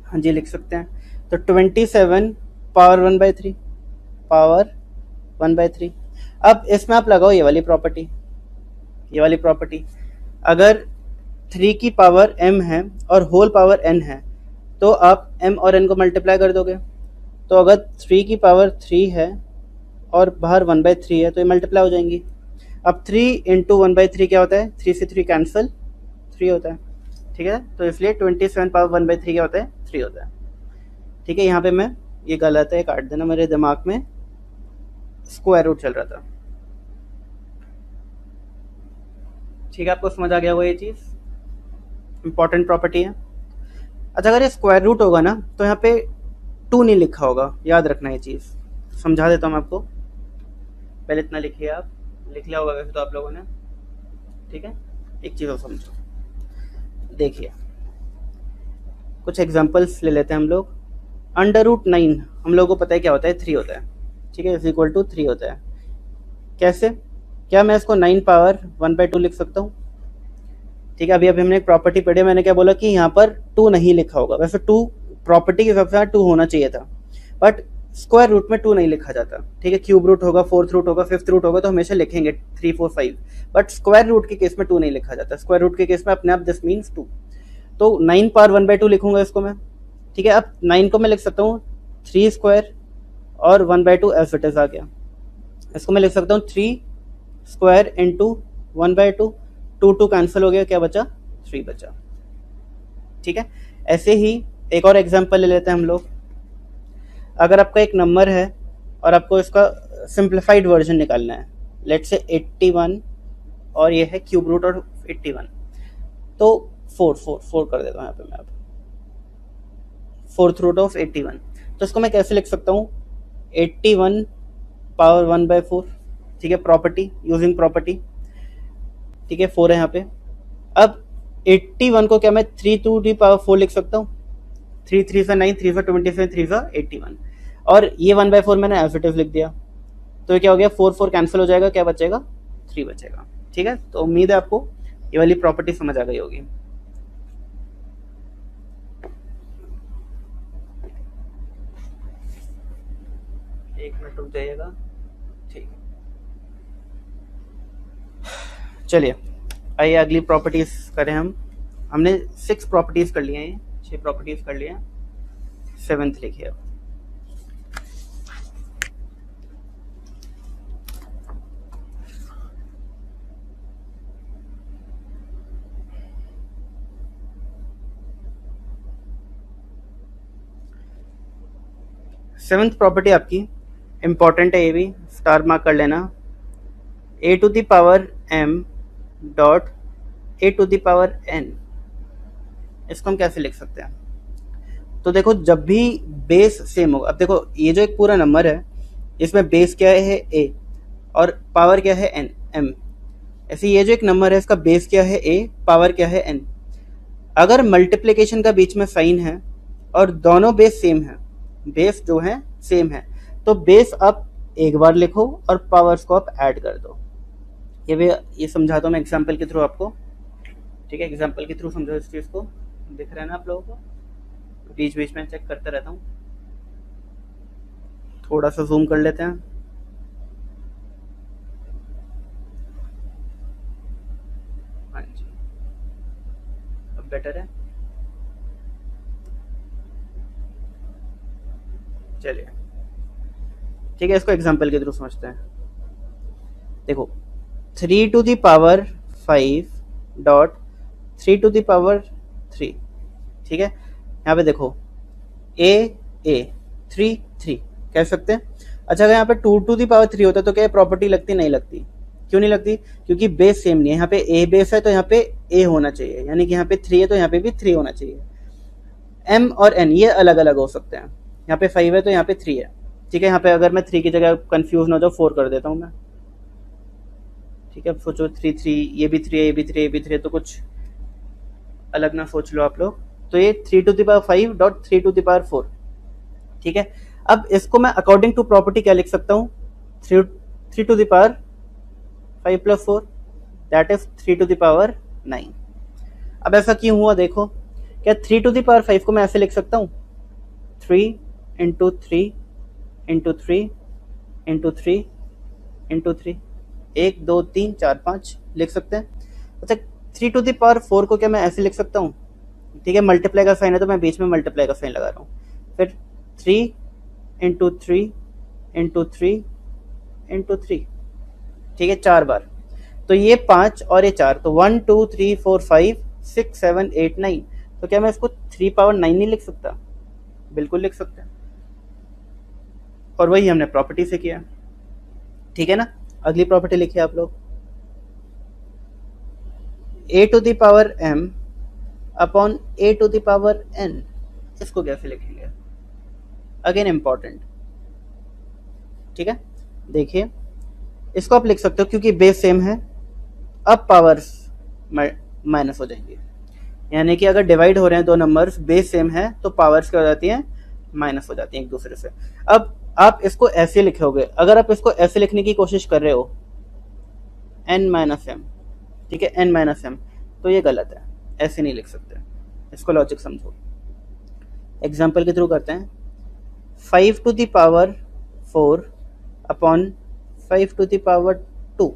हाँ जी लिख सकते हैं, तो 27 पावर 1/3, पावर 1/3। अब इसमें आप लगाओ ये वाली प्रॉपर्टी, ये वाली प्रॉपर्टी, अगर 3 की पावर m है और होल पावर n है, तो आप m और n को मल्टीप्लाई कर दोगे, तो अगर 3 की पावर 3 है और बाहर 1/3 है तो ये मल्टीप्लाई हो जाएंगी। अब 3 इंटू 1/3 क्या होता है, 3 से 3 कैंसिल, 3 होता है, ठीक है। तो इसलिए 27 पावर 1/3 क्या होता है, 3 होता है, ठीक है। यहाँ पे मैं, ये गलत है, काट देना, मेरे दिमाग में स्क्वायर रूट चल रहा था, ठीक है। आपको समझ आ गया वो, ये चीज़ इंपॉर्टेंट प्रॉपर्टी है। अच्छा अगर ये स्क्वायर रूट होगा ना, तो यहाँ पे 2 नहीं लिखा होगा, याद रखना ये चीज़, समझा देता हूँ मैं आपको, पहले इतना लिखिए, आप लिख लिया होगा वैसे तो आप लोगों ने, ठीक है। एक चीज़ और समझो, देखिए कुछ एग्जांपल्स ले लेते हैं हम लोग। √9 हम लोगों को पता है क्या होता है, 3 होता है, ठीक है, इज इक्वल टू 3 होता है। कैसे, क्या मैं इसको 9 पावर 1/2 लिख सकता हूँ, ठीक है। अभी हमने एक प्रॉपर्टी पढ़ी, मैंने क्या बोला कि यहाँ पर 2 नहीं लिखा होगा, वैसे 2 प्रॉपर्टी के हिसाब से 2 होना चाहिए था, बट स्क्वायर रूट में 2 नहीं लिखा जाता, ठीक है। क्यूब रूट होगा, 4th रूट होगा, 5th रूट होगा तो हमेशा लिखेंगे 3 4 5, बट स्क्वायर रूट के केस में 2 नहीं लिखा जाता। स्क्वायर रूट के केस में अपने आप दिस मीन्स 2, तो 9 पावर 1/2 लिखूंगा इसको मैं, ठीक है। अब 9 को मैं लिख सकता हूँ 3 स्क्वायर और 1/2 एज इट इज आ गया, इसको मैं लिख सकता हूँ 3 स्क्वायर इंटू 1/2, 2 कैंसिल हो गया, क्या बचा, 3 बचा, ठीक है। ऐसे ही एक और एग्जांपल ले लेते हैं हम लोग। अगर आपका एक नंबर है और आपको इसका सिंप्लीफाइड वर्जन निकालना है, लेट्स से 81 और ये है क्यूब रूट और 81, तो 4 कर देता हूँ यहाँ पे मैं, अब 4th रूट ऑफ 81, तो इसको मैं कैसे लिख सकता हूँ, 81 पावर 1/4, ठीक है, प्रॉपर्टी, यूजिंग प्रॉपर्टी, ठीक है, 4 है यहाँ पे। अब 81 को क्या मैं 3 टू दी पावर 4 लिख सकता हूँ, 3 3 से 9, 3 से 27, 3 से 81, और ये 1/4 मैंने एज इट इज लिख दिया, तो ये क्या हो गया, 4 4 कैंसिल हो जाएगा, क्या बचेगा, 3 बचेगा, ठीक है। तो उम्मीद है आपको ये वाली प्रॉपर्टी समझ आ गई होगी। एक मिनट रुक जाइएगा, ठीक है। चलिए आइए अगली प्रॉपर्टीज करें हम। हमने 6 प्रॉपर्टीज कर लिए हैं, 6 प्रॉपर्टीज कर लिए हैं, 7th लिखिए अब। सेवंथ प्रॉपर्टी आपकी इंपॉर्टेंट है, ये भी स्टार मार्क कर लेना, a to the power m dot a to the power n, इसको हम कैसे लिख सकते हैं? तो देखो जब भी बेस सेम होगा, अब देखो ये जो एक पूरा नंबर है इसमें बेस क्या है ए और पावर क्या है एन एम, ऐसे ये जो एक नंबर है इसका बेस क्या है ए, पावर क्या है एन। अगर मल्टीप्लिकेशन का बीच में साइन है और दोनों बेस सेम है, बेस जो है सेम है, तो बेस आप एक बार लिखो और पावर्स को आप ऐड कर दो। ये समझाता हूँ मैं एग्जाम्पल के थ्रू आपको, ठीक है? एग्जाम्पल के थ्रू समझो इस चीज़ को। दिख रहा है ना आप लोगों को? बीच बीच में चेक करता रहता हूँ। थोड़ा सा जूम कर लेते हैं। हाँ जी, अब बेटर है। चलिए ठीक है, इसको एग्जाम्पल के थ्रू समझते हैं। देखो 3 to the power 5 dot 3 to the power 3, ठीक है? यहाँ पे देखो ए ए 3 3 कह सकते हैं। अच्छा अगर यहाँ पे 2 टू द पावर 3 होता तो क्या प्रॉपर्टी लगती? नहीं लगती। क्यों नहीं लगती? क्योंकि बेस सेम नहीं है। यहाँ पे ए बेस है तो यहाँ पे ए होना चाहिए, यानी कि यहाँ पे 3 है तो यहाँ पे भी 3 होना चाहिए। एम और एन ये अलग अलग हो सकते हैं। यहाँ पे 5 है तो यहाँ पे 3 है, ठीक है? यहाँ पे अगर मैं 3 की जगह कंफ्यूज ना हो जाओ 4 कर देता हूँ मैं, ठीक है? अब सोचो 3 3, ये भी 3 है, ये भी 3 है, ये भी 3 है, तो कुछ अलग ना सोच लो आप लोग। तो ये 3 to the power 5 dot 3 to the power 4, ठीक है? अब इसको मैं अकॉर्डिंग टू प्रॉपर्टी क्या लिख सकता हूँ? 3 to the power 5 plus 4 that is 3 to the power 9। अब ऐसा क्यों हुआ देखो, क्या 3 टू द पावर 5 को मैं ऐसे लिख सकता हूँ? 3 इंटू 3 इंटू 3 इंटू 3 इंटू 3, 1 2 3 4 5 लिख सकते हैं। अच्छा 3 टू द पावर 4 को क्या मैं ऐसे लिख सकता हूँ? ठीक है, मल्टीप्लाई का साइन है तो मैं बीच में मल्टीप्लाई का साइन लगा रहा हूँ। फिर 3 इंटू 3 इंटू 3 इंटू 3, ठीक है, 4 बार। तो ये 5 और ये 4, तो 1 2 3 4 5 6 7 8 9। तो क्या मैं इसको 3 पावर 9 नहीं लिख सकता? बिल्कुल लिख सकते हैं, और वही हमने प्रॉपर्टी से किया, ठीक है ना? अगली प्रॉपर्टी लिखिए आप लोग, a to the power m upon a to the power n। इसको कैसे लिखेंगे? अगेन इंपॉर्टेंट, ठीक है? देखिए इसको आप लिख सकते हो क्योंकि बेस सेम है, अब पावर्स माइनस हो जाएंगे, यानी कि अगर डिवाइड हो रहे हैं दो नंबर्स, बेस सेम है तो पावर्स क्या हो जाती हैं? माइनस हो जाती हैं एक दूसरे से। अब आप इसको ऐसे लिखोगे, अगर आप इसको ऐसे लिखने की कोशिश कर रहे हो n माइनस एम, ठीक है, n माइनस एम, तो ये गलत है, ऐसे नहीं लिख सकते। इसको लॉजिक समझो, एग्जाम्पल के थ्रू करते हैं। 5 to the power 4 upon 5 to the power 2,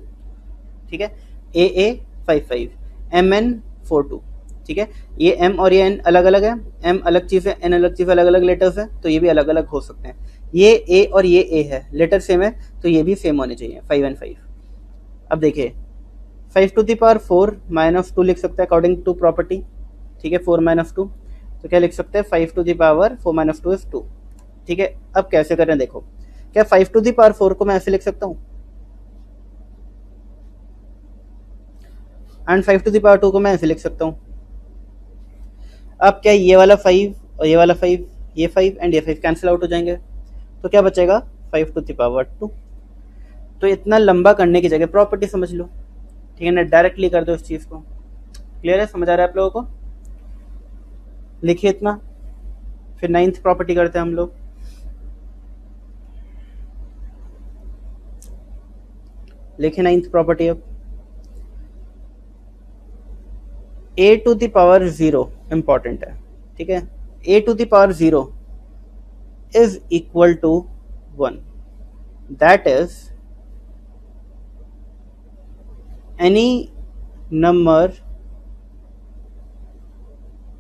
ठीक है? ए 5 5 एम एन 4 2, ठीक है? ये m और ये n अलग अलग है, m अलग चीज़ है, n अलग चीज़, अलग अलग लेटर्स है, तो ये भी अलग अलग हो सकते हैं। ये a और ये a है, लेटर सेम है तो ये भी सेम होने चाहिए, 5 एंड 5। अब देखिए 5 टू द पावर 4 माइनस 2 लिख सकते हैं अकॉर्डिंग टू प्रॉपर्टी, ठीक है? 4 माइनस 2, तो क्या लिख सकते हैं? 5 to the power 4 minus 2 is 2, ठीक है? अब कैसे करें देखो, क्या 5 टू द पावर 4 को मैं ऐसे लिख सकता हूँ एंड 5 टू द पावर 2 को मैं ऐसे लिख सकता हूँ? अब क्या ये वाला 5 और ये वाला 5, ये 5 एंड ये 5 कैंसिल आउट हो जाएंगे, तो क्या बचेगा? 5 टू द पावर 2। तो इतना लंबा करने की जगह प्रॉपर्टी समझ लो, ठीक है ना? डायरेक्टली कर दो इस चीज़ को। क्लियर है? समझ आ रहा है आप लोगों को? लिखिए इतना, फिर 9th प्रॉपर्टी करते हैं हम लोग। लिखिए 9th प्रॉपर्टी। अब a to the power 0 important है, ठीक है? a to the power 0 is equal to 1, that is any number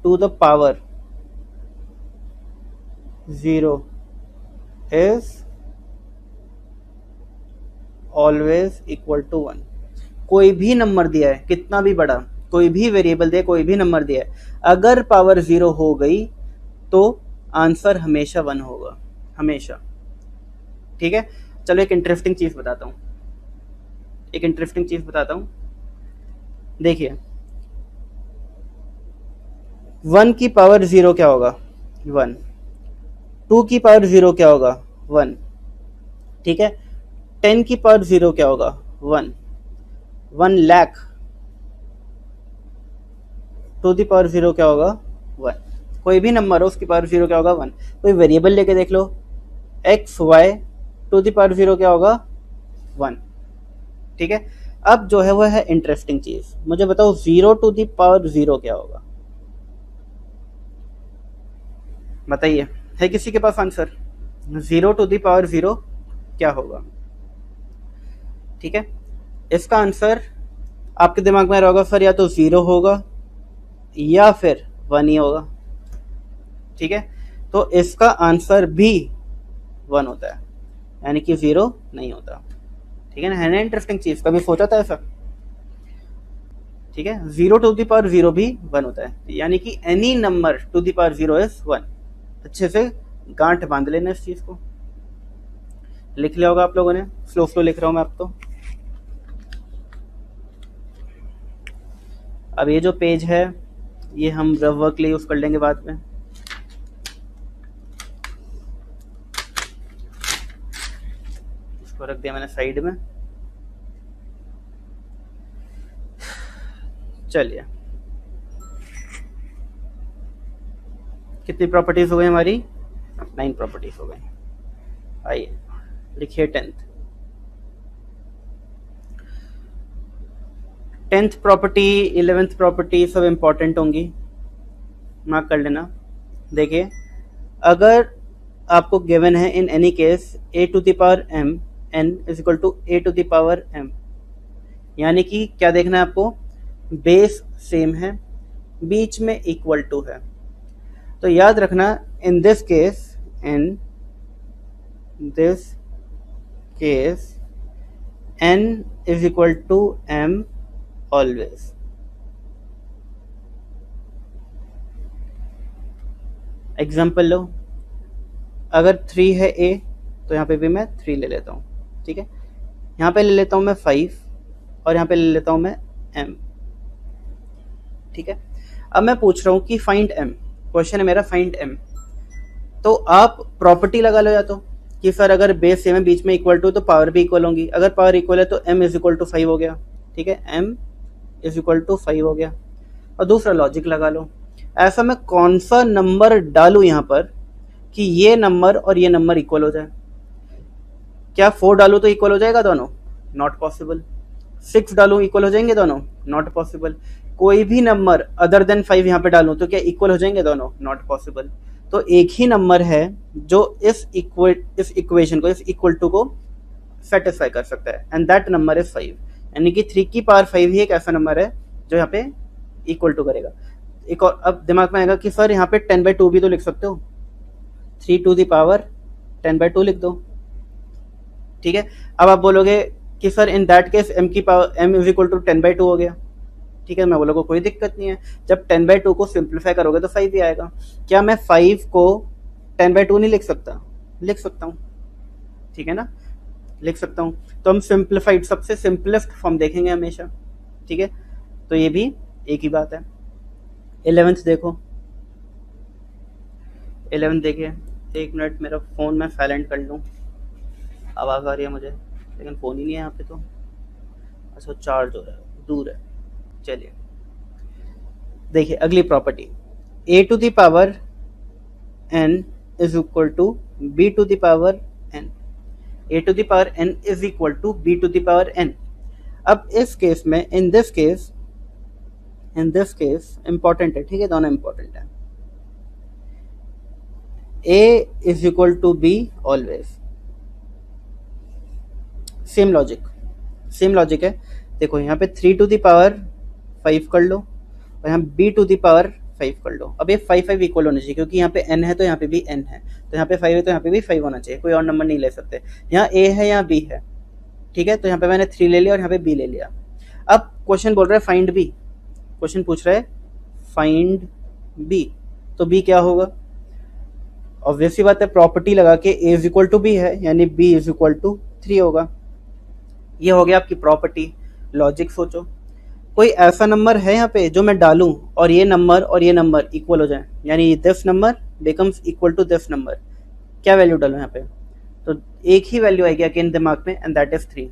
to the power 0 is always equal to 1। कोई भी नंबर दिया है, कितना भी बड़ा, कोई भी वेरिएबल दिया, कोई भी नंबर दिया है, अगर पावर 0 हो गई तो आंसर हमेशा 1 होगा, हमेशा, ठीक है? चलो एक इंटरेस्टिंग चीज़ बताता हूँ, देखिए 1 की पावर 0 क्या होगा? 1। 2 की पावर 0 क्या होगा? 1। ठीक है। 10 की पावर 0 क्या होगा? 1। 1 लाख टू दी पावर 0 क्या होगा? 1। कोई भी नंबर हो उसकी पावर 0 क्या होगा? 1। कोई वेरिएबल लेके देख लो, x y to the power 0 क्या होगा? 1। ठीक है। अब जो है वो है इंटरेस्टिंग चीज, मुझे बताओ 0 टू दी पावर 0 क्या होगा? बताइए, है किसी के पास आंसर? 0 टू दी पावर 0 क्या होगा? ठीक है। इसका आंसर आपके दिमाग में रहेगा सर, या तो 0 होगा या फिर 1 ही होगा। ठीक है। तो इसका आंसर भी 1 होता है, यानी कि 0 नहीं होता। ठीक है ना इंटरेस्टिंग चीज, कभी सोचा था ऐसा? ठीक है। 0 टू दी पावर 0 भी 1 होता है, यानी कि any number to the power 0 is 1। अच्छे से गांठ बांध लेना इस चीज को। लिख लिया होगा आप लोगों ने, स्लो स्लो लिख रहा हूं मैं अब तो। अब ये जो पेज है ये हम रफ वर्क के लिए यूज कर लेंगे बाद में। इसको रख दिया मैंने साइड में। चलिए, कितनी प्रॉपर्टीज हो गई हमारी? 9 प्रॉपर्टीज हो गई। आइए लिखिए 10th प्रॉपर्टी, 11th प्रॉपर्टी सब इंपॉर्टेंट होंगी, मार्क कर लेना। देखिए, अगर आपको गिवन है in any case a to the power m n is equal to a to the power m, यानी कि क्या देखना है आपको? बेस सेम है, बीच में इक्वल टू है। तो याद रखना in this case n is equal to m always. Example लो, अगर 3 है a तो यहाँ पे भी मैं 3 ले लेता हूँ। ठीक है। यहाँ पे ले लेता हूँ मैं 5 और यहाँ पे ले लेता हूँ मैं m। ठीक है। अब मैं पूछ रहा हूँ कि फाइंड m, क्वेश्चन है मेरा फाइंड m। तो आप प्रॉपर्टी लगा लो, या तो कि सर अगर बेस सेम है बीच में इक्वल टू तो पावर भी इक्वल होंगी, अगर पावर इक्वल है तो m इज इक्वल टू 5 हो गया। ठीक है, m इज इक्वल टू 5 हो गया। और दूसरा लॉजिक लगा लो, ऐसा मैं कौन सा नंबर डालूं यहाँ पर कि ये नंबर और ये नंबर इक्वल हो जाए? क्या 4 डालूं तो इक्वल हो जाएगा दोनों? Not possible. 6 डालूं इक्वल हो जाएंगे दोनों? Not possible. कोई भी नंबर अदर देन 5 यहाँ पे डालूं तो क्या इक्वल हो जाएंगे दोनों? Not possible. तो एक ही नंबर है जो इस इक्वेशन को, इस इक्वल टू को सेटिस्फाई कर सकता है, एंड दैट नंबर इज 5। यानी कि 3 की पावर 5 ही एक ऐसा नंबर है जो यहाँ पे इक्वल टू करेगा। एक और अब दिमाग में आएगा कि सर यहाँ पे 10/2 भी तो लिख सकते हो, 3 टू दी पावर 10/2 लिख दो। ठीक है। अब आप बोलोगे कि sir in that case m की power m is equal to 10/2 हो गया। ठीक है, मैं बोलूँगा कोई दिक्कत नहीं है, जब 10/2 को सिंप्लीफाई करोगे तो 5 ही आएगा। क्या मैं 5 को 10/2 नहीं लिख सकता? लिख सकता हूँ। ठीक है ना, लिख सकता हूँ। तो हम सिंप्लीफाइड, सबसे सिंपलेस्ट फॉर्म देखेंगे हमेशा। ठीक है, तो ये भी एक ही बात है। 11th देखो, 11th देखिए। एक मिनट, मेरा फ़ोन मैं साइलेंट कर लूँ, आवाज़ आ रही है मुझे, लेकिन फ़ोन ही नहीं है यहाँ पे तो। अच्छा, चार्ज हो रहा है, दूर है। चलिए देखिए अगली property, a to the power n is equal to b to the power n। a to the power n is equal to b to the power n। अब इस केस में, इन दिस केस इंपॉर्टेंट है। ठीक है, दोनों important है। a is equal to b always. Same logic है। देखो यहाँ पे 3 टू द पावर 5 कर लो और यहाँ b टू द पावर 5 कर लो। अब ये 5 इक्वल होने चाहिए, क्योंकि यहाँ पे n है तो यहाँ पे भी n है, तो यहाँ पे 5 है तो यहाँ पे भी 5 होना चाहिए, कोई और नंबर नहीं ले सकते। यहाँ a है, यहाँ b है। ठीक है, तो यहाँ पे मैंने 3 ले लिया और यहाँ पे b ले लिया। अब क्वेश्चन बोल रहा है फाइंड b, क्वेश्चन पूछ रहा है फाइंड b, तो b क्या होगा? ऑब्वियस सी बात है, प्रॉपर्टी लगा के a is equal to b है, यानी b इज इक्वल टू 3 होगा। ये हो गया आपकी प्रॉपर्टी। लॉजिक सोचो, कोई ऐसा नंबर है यहाँ पे जो मैं डालूं और ये नंबर इक्वल हो जाए, यानी this number becomes equal to this number, क्या वैल्यू डालूं यहाँ पे? तो एक ही वैल्यू आएगी अगेन दिमाग में, एंड दैट इज 3।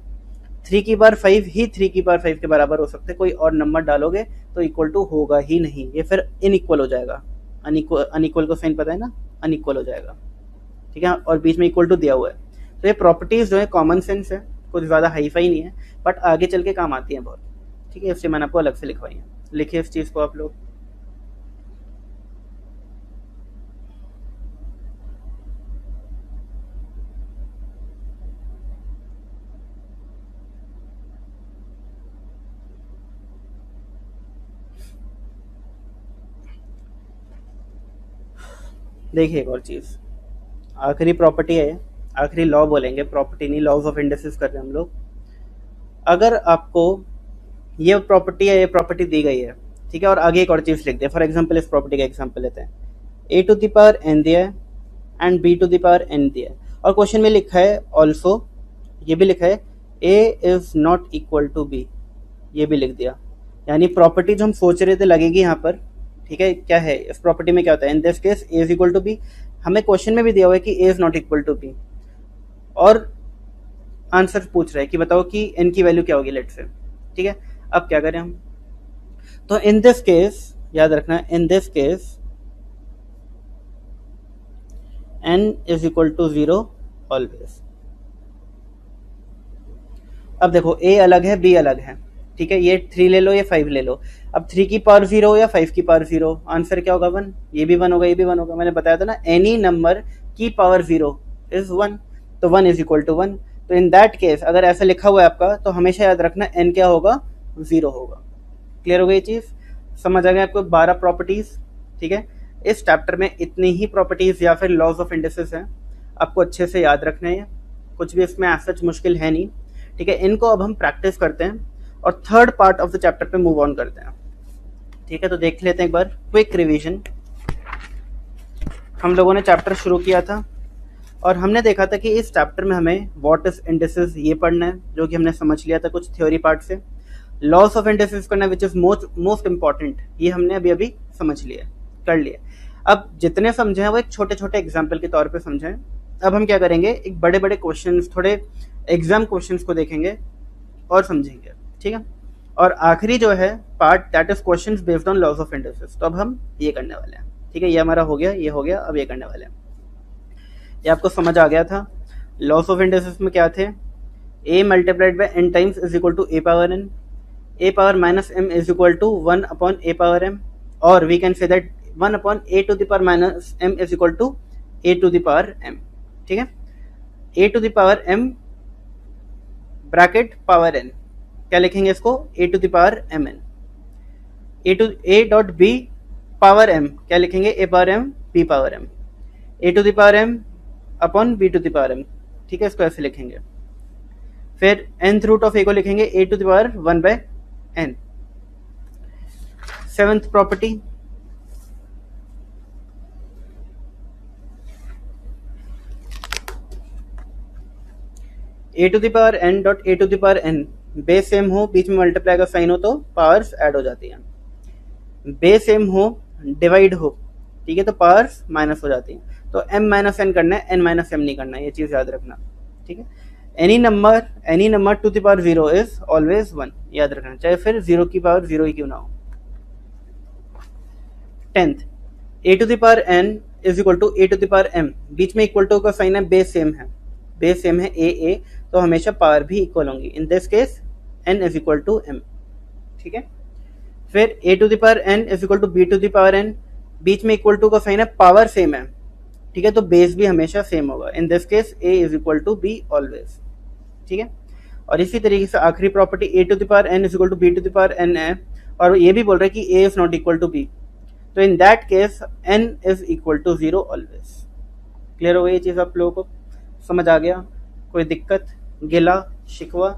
3 की पावर 5 ही 3 की पावर 5 के बराबर हो सकते, कोई और नंबर डालोगे तो इक्वल टू होगा ही नहीं, ये फिर इनइक्वल हो जाएगा। अनइक्वल को साइन पता है ना, अनइक्वल हो जाएगा, ठीक है, और बीच में इक्वल टू दिया हुआ है। तो ये प्रॉपर्टीज जो है कॉमन सेंस है, कुछ ज़्यादा हाईफाई नहीं है, बट आगे चल के काम आती हैं बहुत, ठीक है, इसलिए मैंने आपको अलग से लिखवाई है। लिखिए इस चीज़ को आप लोग। देखिए एक और चीज़, आखिरी प्रॉपर्टी है, आखिरी लॉ बोलेंगे, प्रॉपर्टी नहीं, लॉज ऑफ इंडिसेस कर रहे हैं हम लोग। अगर आपको ये प्रॉपर्टी है, ये प्रॉपर्टी दी गई है, ठीक है, और आगे एक और चीज़ लिख दे, फॉर एग्जांपल इस प्रॉपर्टी का एग्जांपल लेते हैं, a to the power n दिया है and b to the power n दिया है, और क्वेश्चन में लिखा है ऑल्सो, ये भी लिखा है a is not equal to b, ये भी लिख दिया, यानी प्रॉपर्टी जो हम सोच रहे थे लगेगी यहाँ पर, ठीक है। क्या है इस प्रॉपर्टी में, क्या होता है, in this case a is equal to b, हमें क्वेश्चन में भी दिया हुआ है कि a is not equal to b, और आंसर पूछ रहा है कि बताओ कि n की वैल्यू क्या होगी, लेट से, ठीक है। अब क्या करें हम, तो इन दिस केस याद रखना, in this case n is equal to 0 always. अब देखो a अलग है, b अलग है, ठीक है, ये 3 ले लो, ये 5 ले लो, अब 3 की पावर 0 या 5 की पावर 0, आंसर क्या होगा 1, ये भी 1 होगा, ये भी 1 होगा, मैंने बताया था ना, एनी नंबर की पावर 0 इज 1, तो 1 इज इक्वल टू 1। तो इन दैट केस अगर ऐसा लिखा हुआ है आपका, तो हमेशा याद रखना n क्या होगा, 0 होगा। क्लियर हो गई चीज़, समझ आ गया आपको 12 प्रॉपर्टीज, ठीक है। इस चैप्टर में इतनी ही प्रॉपर्टीज या फिर लॉज ऑफ इंडिसेस हैं, आपको अच्छे से याद रखने हैं, कुछ भी इसमें सच मुश्किल है नहीं, ठीक है। इनको अब हम प्रैक्टिस करते हैं और third part of the chapter पे मूव ऑन करते हैं, ठीक है। तो देख लेते हैं एक बार क्विक रिवीजन। हम लोगों ने चैप्टर शुरू किया था और हमने देखा था कि इस चैप्टर में हमें व्हाट इज इंडिसेस ये पढ़ना है, जो कि हमने समझ लिया था कुछ थ्योरी पार्ट से। लॉस ऑफ इंडिसेस करना विच इज मोस्ट इंपॉर्टेंट, ये हमने अभी अभी समझ लिया, कर लिया। अब जितने समझे हैं वो एक छोटे छोटे एग्जाम्पल के तौर पे समझें। अब हम क्या करेंगे, एक बड़े बड़े क्वेश्चंस, थोड़े एग्जाम क्वेश्चंस को देखेंगे और समझेंगे, ठीक है। और आखिरी जो है part, that is questions based on laws of indices, तो अब हम ये करने वाले हैं, ठीक है। ये हमारा हो गया, ये हो गया, अब ये करने वाले हैं। ये आपको समझ आ गया था। लॉस ऑफ इंडिसेस में क्या थे, a multiplied by n times is equal to a power n, a power minus m is equal to 1 upon a power m, और we can say that 1 upon a to the power minus m is equal to a to the power m, ठीक है। a to the power m bracket power n, क्या लिखेंगे इसको, a to the power mn, a dot b power m, क्या लिखेंगे, a power m b power m, a to the power m upon b to the power m, ठीक है, इसको ऐसे लिखेंगे। फिर nth रूट ऑफ a को लिखेंगे a to the power 1 by n। Seventh property, a to the power n dot a to the power n, base same हो, बीच में मल्टीप्लाई का साइन हो तो पावर्स ऐड हो जाती हैं, बेस सेम हो, डिवाइड हो, ठीक है, तो पावर्स माइनस हो जाती हैं। तो m माइनस n करना है, n माइनस m नहीं करना है, ये चीज़ याद रखना, ठीक है। Any number to the power 0 is always 1, याद रखना, चाहे फिर 0 की पावर 0 ही क्यों ना हो। 10th, a to the power n is equal to a to the power m, बीच में इक्वल टू का साइन है, बेस सेम है, बेस सेम है a, तो हमेशा पावर भी इक्वल होंगी, in this case n is equal to m, ठीक है। फिर a to the power n is equal to b to the power n, बीच में इक्वल टू का साइन है, पावर सेम है, ठीक है, तो बेस भी हमेशा सेम होगा, in this case a is equal to b always, ठीक है। और इसी तरीके से आखिरी property a to the power n is equal to b to the power n है, और ये भी बोल रहा है कि a is not equal to b, तो in that case n is equal to 0 always. Clear हो गई ये चीज़, आप लोगों को समझ आ गया, कोई दिक्कत, गिला शिकवा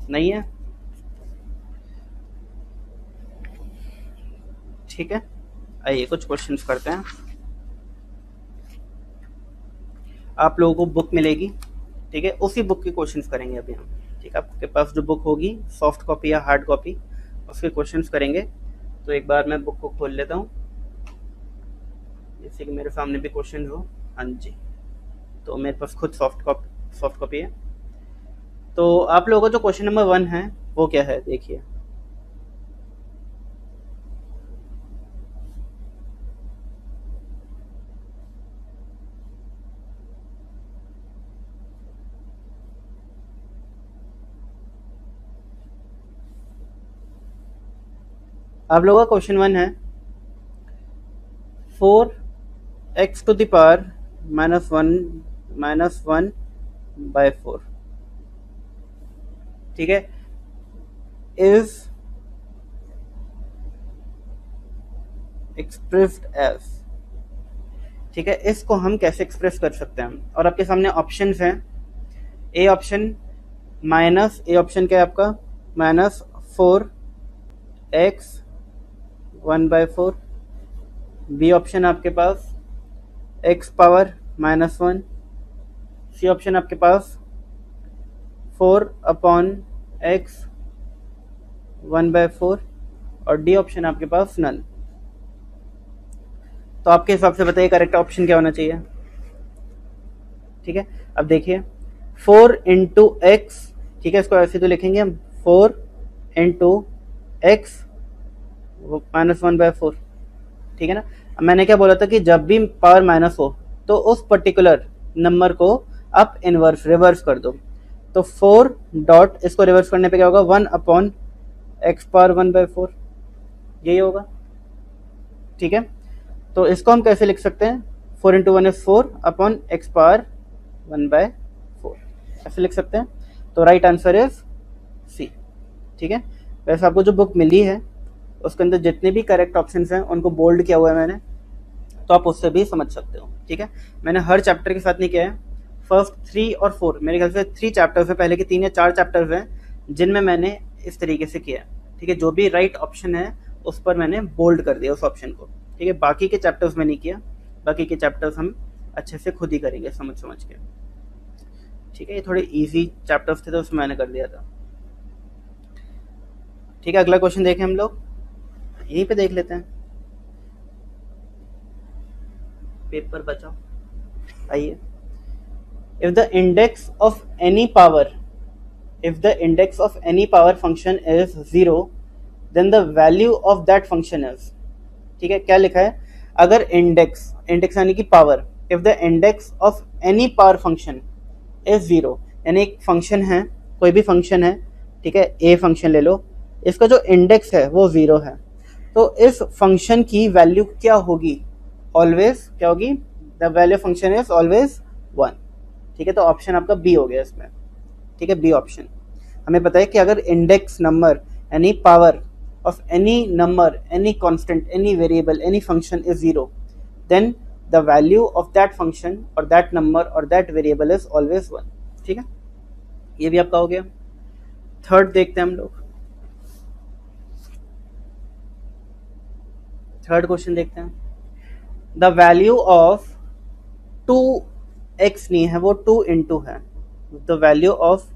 नहीं है, ठीक है। आइए कुछ क्वेश्चंस करते हैं। आप लोगों को बुक मिलेगी, ठीक है, उसी बुक के क्वेश्चंस करेंगे अभी हम, ठीक है। आपके पास जो बुक होगी, सॉफ्ट कॉपी या हार्ड कॉपी, उसके क्वेश्चंस करेंगे। तो एक बार मैं बुक को खोल लेता हूँ, जैसे कि मेरे सामने भी क्वेश्चन हो। हाँ जी, तो मेरे पास खुद सॉफ्ट कॉपी है। तो आप लोगों का जो क्वेश्चन नंबर 1 है वो क्या है, देखिए। आप लोगों का क्वेश्चन 1 है 4x to the power -1 bye 4, ठीक है, इज एक्सप्रेस्ड एज, ठीक है। इसको हम कैसे एक्सप्रेस कर सकते हैं, और आपके सामने ऑप्शंस हैं। ए ऑप्शन क्या है आपका, -4x 1/4। बी ऑप्शन आपके पास x पावर -1। सी ऑप्शन आपके पास 4/x 1/4, और डी ऑप्शन आपके पास नन। तो आपके हिसाब से बताइए करेक्ट ऑप्शन क्या होना चाहिए, ठीक है। अब देखिए 4 इंटू एक्स, ठीक है, इसको ऐसे तो लिखेंगे हम 4 इंटू एक्स -1/4, ठीक है ना। अब मैंने क्या बोला था कि जब भी पावर माइनस हो तो उस पर्टिकुलर नंबर को आप रिवर्स कर दो। तो 4 डॉट, इसको रिवर्स करने पे क्या होगा, 1/x⁴ यही होगा, ठीक है। तो इसको हम कैसे लिख सकते हैं, 4 इंटू 1 इज 4/x⁴ ऐसे लिख सकते हैं। तो राइट आंसर इज सी, ठीक है। वैसे आपको जो बुक मिली है उसके अंदर जितने भी करेक्ट ऑप्शंस हैं उनको बोल्ड किया हुआ है मैंने, तो आप उससे भी समझ सकते हो, ठीक है। मैंने हर चैप्टर के साथ नहीं किया है, फर्स्ट 3 और 4 मेरे ख्याल से 3 चैप्टर्स है, पहले के 3 या 4 चैप्टर्स हैं जिनमें मैंने इस तरीके से किया, ठीक है। जो भी राइट ऑप्शन है उस पर मैंने बोल्ड कर दिया उस ऑप्शन को, ठीक है। बाकी के चैप्टर्स में नहीं किया, बाकी के चैप्टर्स हम अच्छे से खुद ही करेंगे समझ के, ठीक है। ये थोड़े ईजी चैप्टर्स थे तो उसमें मैंने कर दिया था, ठीक है। अगला क्वेश्चन देखें हम लोग, यहीं पे देख लेते हैं, पेपर बचाओ। आइए, if the index of any power function is 0 then the value of that function is, ठीक है। क्या लिखा है, अगर इंडेक्स यानी कि power, if the index of any power function is 0, यानी एक फंक्शन है, कोई भी फंक्शन है, ठीक है, ए फंक्शन ले लो, इसका जो इंडेक्स है वो 0 है, तो इस फंक्शन की वैल्यू क्या होगी, ऑलवेज क्या होगी, the value function is always 1, ठीक है। तो ऑप्शन आपका बी हो गया इसमें, ठीक है, बी ऑप्शन। हमें पता है कि अगर इंडेक्स नंबर यानी power of any number, any constant, any variable, any function is 0, then the value of that function और दैट नंबर और दैट वेरिएबल इज ऑलवेज 1, ठीक है। ये भी आपका हो गया। थर्ड देखते हैं हम लोग, थर्ड क्वेश्चन देखते हैं। द वैल्यू ऑफ 2x नहीं है, वो 2 इंटू है, the value of